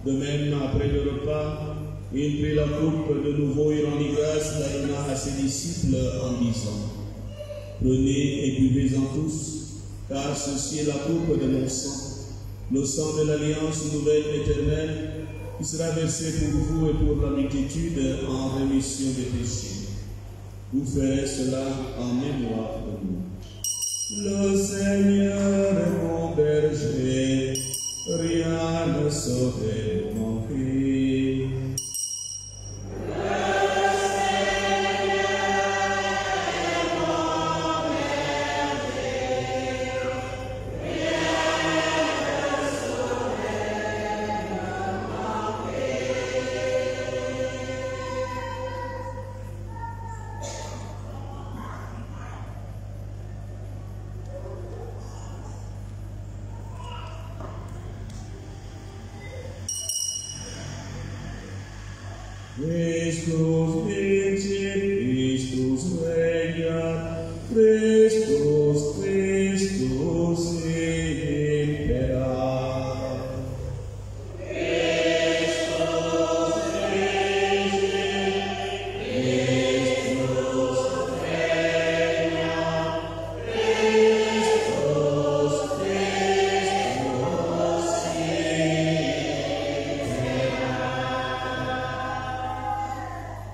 De même, après le repas, il prit la coupe de nouveau et rendit grâce, la donna à ses disciples en disant: Prenez et buvez-en tous, car ceci est la coupe de mon sang, le sang de l'alliance nouvelle éternelle, qui sera versé pour vous et pour la multitude en rémission des péchés. Vous ferez cela en mémoire de nous. Le Seigneur est mon berger, rien ne saurait manquer. Christus vincit, Christus regnat, Christus, Christus imperat.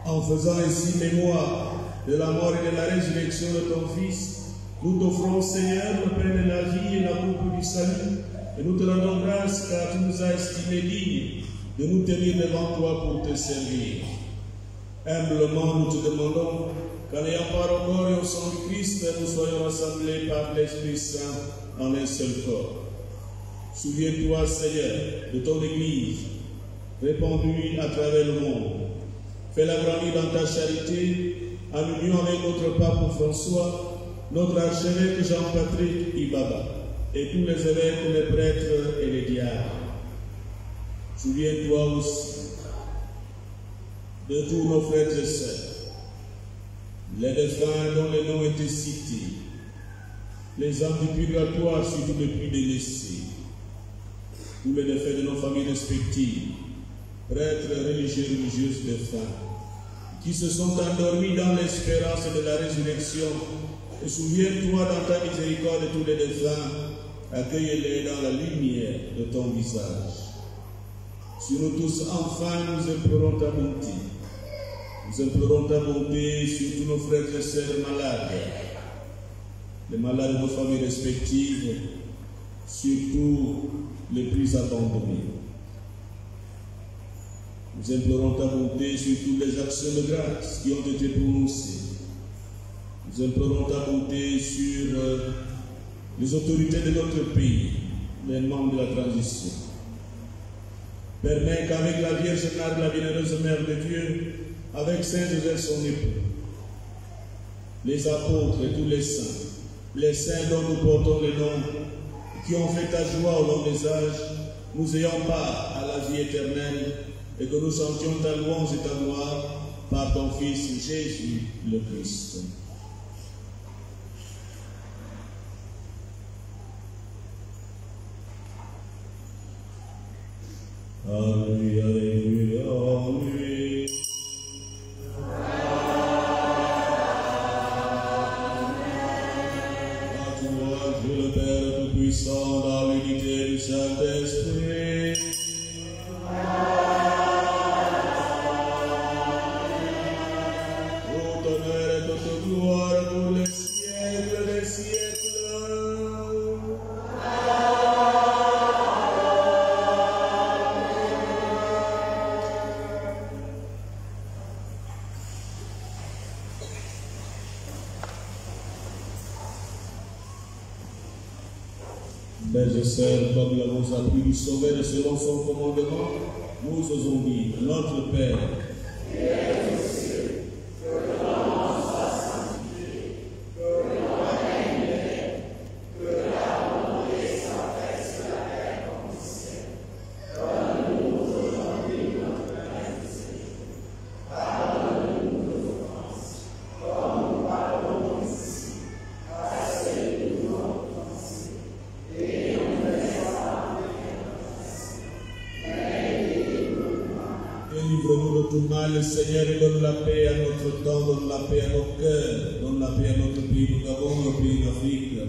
En faisant ainsi mémoire de la mort et de la résurrection de ton Fils, nous t'offrons, Seigneur, le pain de la vie et la coupe du salut, et nous te rendons grâce car tu nous as estimés dignes de nous tenir devant toi pour te servir. Humblement, nous te demandons qu'en ayant part au corps et au sang du Christ, nous soyons rassemblés par l'Esprit Saint en un seul corps. Souviens-toi, Seigneur, de ton Église, répandue à travers le monde. Fais-la grandir dans ta charité, en union avec notre pape François, notre archevêque Jean-Patrick Ibaba, et tous les évêques, les prêtres et les diacres. Souviens-toi aussi de tous nos frères et sœurs, les défunts dont les noms étaient cités, les âmes du purgatoire, surtout les plus délaissés, tous les défunts de nos familles respectives, prêtres, religieux, religieuses, défunts, qui se sont endormis dans l'espérance de la résurrection. Et souviens-toi dans ta miséricorde de tous les défunts, accueille-les dans la lumière de ton visage. Sur nous tous, enfin, nous implorons ta bonté. Nous implorons ta bonté sur tous nos frères et sœurs malades, les malades de nos familles respectives, surtout les plus abandonnés. Nous implorons ta bonté sur toutes les actions de grâce qui ont été prononcées. Nous implorons ta bonté sur les autorités de notre pays, les membres de la transition. Permets qu'avec la Vierge Marie, la bienheureuse Mère de Dieu, avec Saint Joseph son époux, les apôtres et tous les saints dont nous portons les noms, qui ont fait ta joie au long des âges, nous ayons part à la vie éternelle et que nous chantions ta louange et ta gloire par ton Fils Jésus le Christ. Alléluia, alléluia, alléluia. À toi, Dieu le Père Tout-Puissant, dans l'unité du Saint-Esprit. Tout honneur et toute gloire pour les siècles des siècles. Frères et sœurs, comme nous avons appris du Sauveur selon son commandement, nous osons dire, notre Père, qui es aux cieux, que ton nom soit sanctifié, que ton règne vienne, que ta volonté soit faite sur la terre comme au ciel. Donne-nous aujourd'hui notre pain quotidien. Pardonne-nous nos offenses, comme nous pardonnons aussi à ceux qui nous ont offensés. Et délivre-nous de tout mal, Seigneur, et donne la paix à notre temps, donne la paix à nos cœurs, donne la paix à notre pays, nous avons le pays d'Afrique.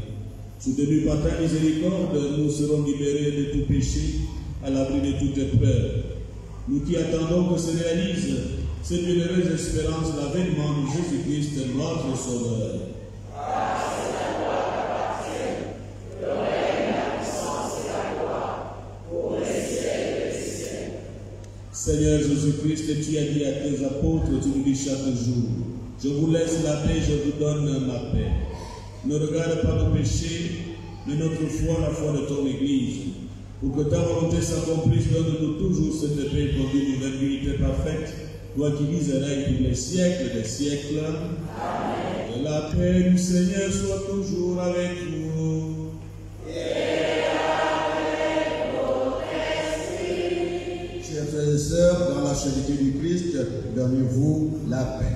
Soutenus par ta miséricorde, nous serons libérés de tout péché, à l'abri de toute épreuve. Nous qui attendons que se réalise cette bienheureuse espérance, l'avènement de Jésus-Christ, notre Sauveur. Seigneur Jésus-Christ, tu as dit à tes apôtres, tu nous dis chaque jour, je vous laisse la paix, je vous donne ma paix. Ne regarde pas nos péchés, mais notre foi, la foi de ton Église. Pour que ta volonté s'accomplisse, donne-nous toujours cette paix pour une unité parfaite, toi qui vis et règnes pour les siècles des siècles. Amen. Que la paix du Seigneur soit toujours avec nous. Chers frères et sœurs, dans la charité du Christ, donnez-vous la paix.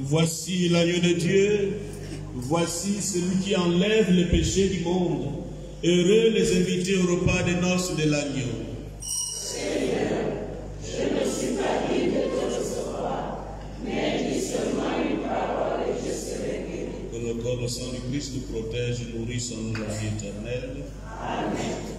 Voici l'agneau de Dieu, voici celui qui enlève le péché du monde. Heureux les invités au repas des noces de l'agneau. Seigneur, je ne suis pas digne de te recevoir, mais dis seulement une parole et je serai guéri. Que le corps et sang du Christ nous protège et nourrisse en nous la vie éternelle. Amen.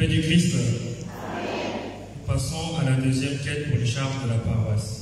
paix du Christ. Nous passons à la deuxième quête pour le charme de la paroisse.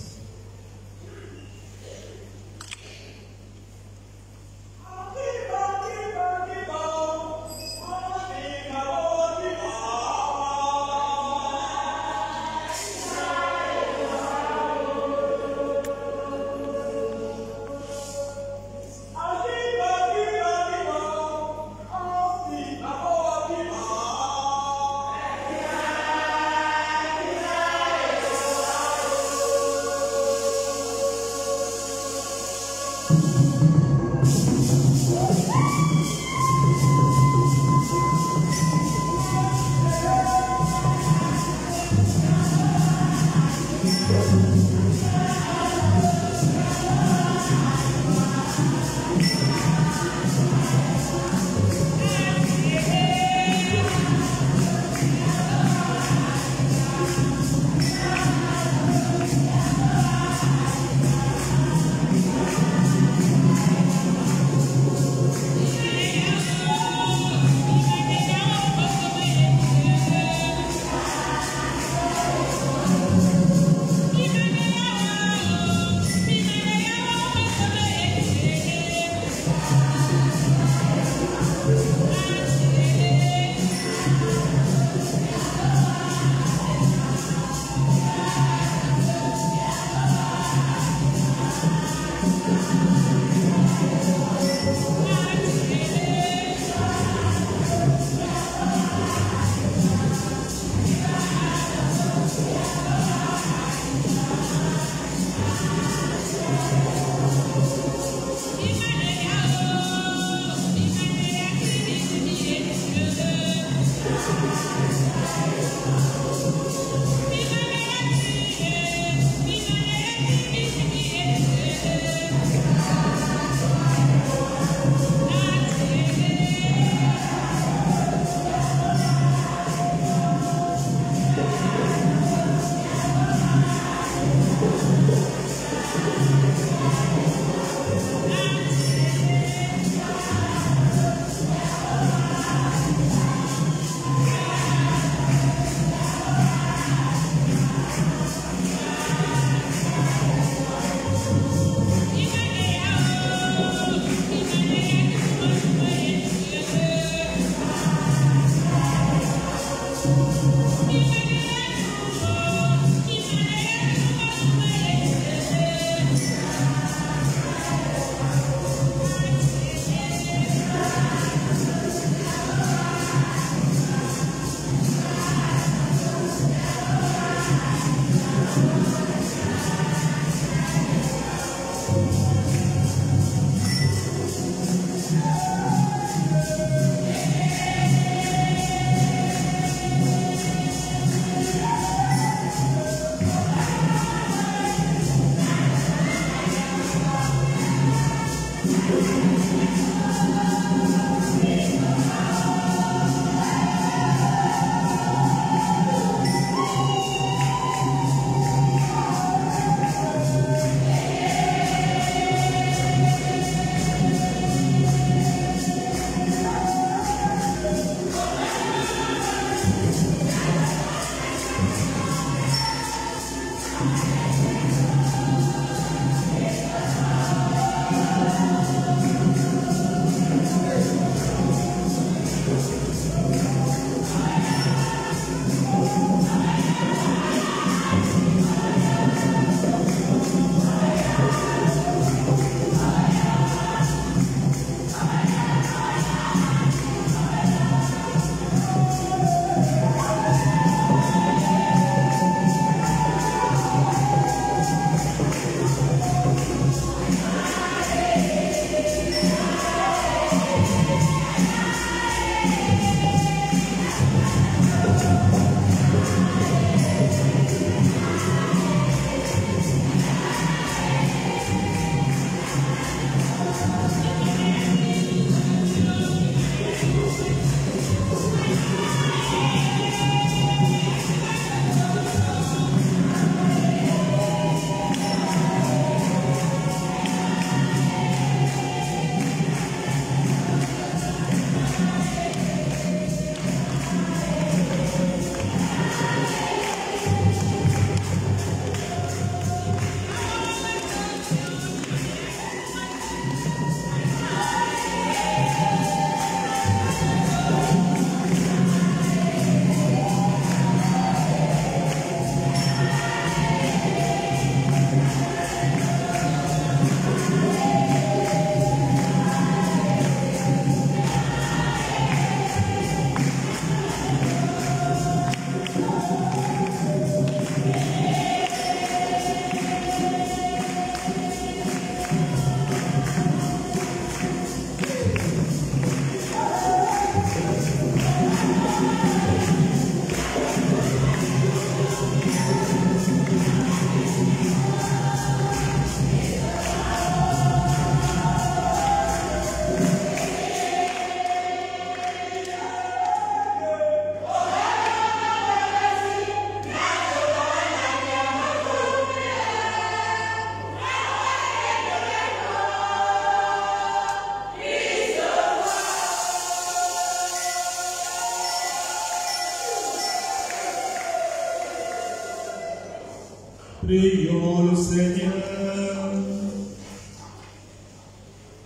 Prions le Seigneur.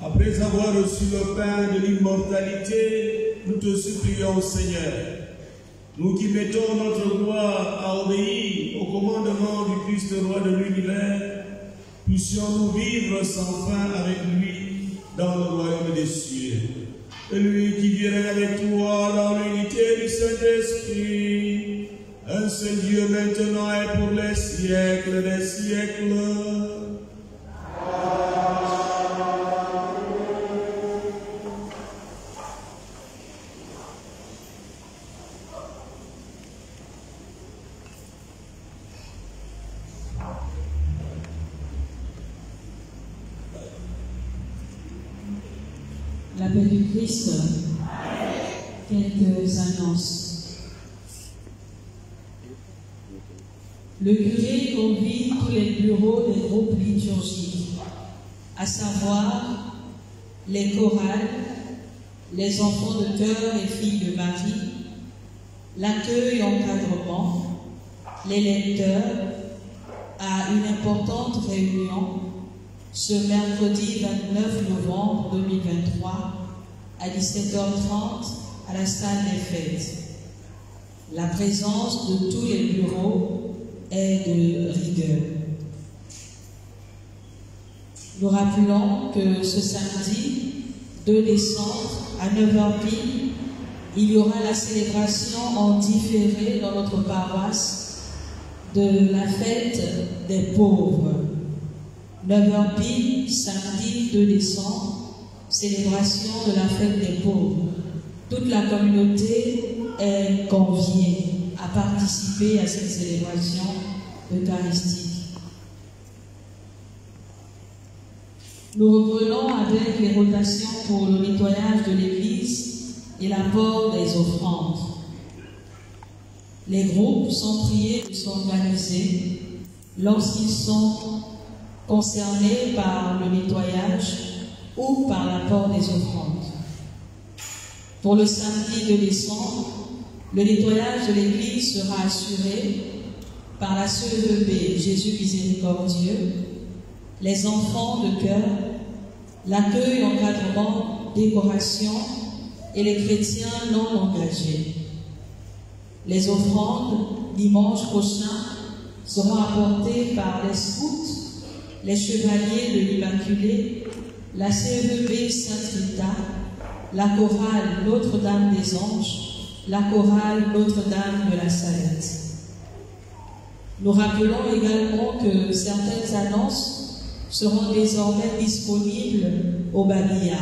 Après avoir reçu le pain de l'immortalité, nous te supplions, Seigneur, nous qui mettons notre gloire à obéir au commandement du Christ roi de l'univers, puissions-nous vivre sans fin avec lui dans le royaume des cieux. Et lui qui vient avec toi dans l'unité du Saint-Esprit, un seul Dieu maintenant et pour les siècles des siècles. La paix du Christ, quelques annonces. Le curé convie tous les bureaux des groupes liturgiques, à savoir les chorales, les enfants de chœur et filles de Marie, l'accueil et encadrement, les lecteurs, à une importante réunion ce mercredi 29 novembre 2023 à 17h30 à la salle des fêtes. La présence de tous les bureaux est de rigueur. Nous rappelons que ce samedi 2 décembre à 9h pile, il y aura la célébration en différé dans notre paroisse de la fête des pauvres. 9h pile, samedi 2 décembre, célébration de la fête des pauvres. Toute la communauté est conviée à participer à cette célébration eucharistique. Nous reprenons avec les rotations pour le nettoyage de l'église et l'apport des offrandes. Les groupes sont priés de s'organiser lorsqu'ils sont concernés par le nettoyage ou par l'apport des offrandes. Pour le samedi 2 décembre, le nettoyage de l'église sera assuré par la CEVB Jésus Miséricordieux, les enfants de chœur, l'accueil, encadrement, décoration et les chrétiens non engagés. Les offrandes, dimanche prochain, seront apportées par les scouts, les chevaliers de l'Immaculée, la CEVB Sainte-Rita, la chorale Notre-Dame des Anges, la chorale Notre-Dame de la Salette. Nous rappelons également que certaines annonces seront désormais disponibles au babillard.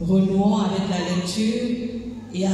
Renouons avec la lecture et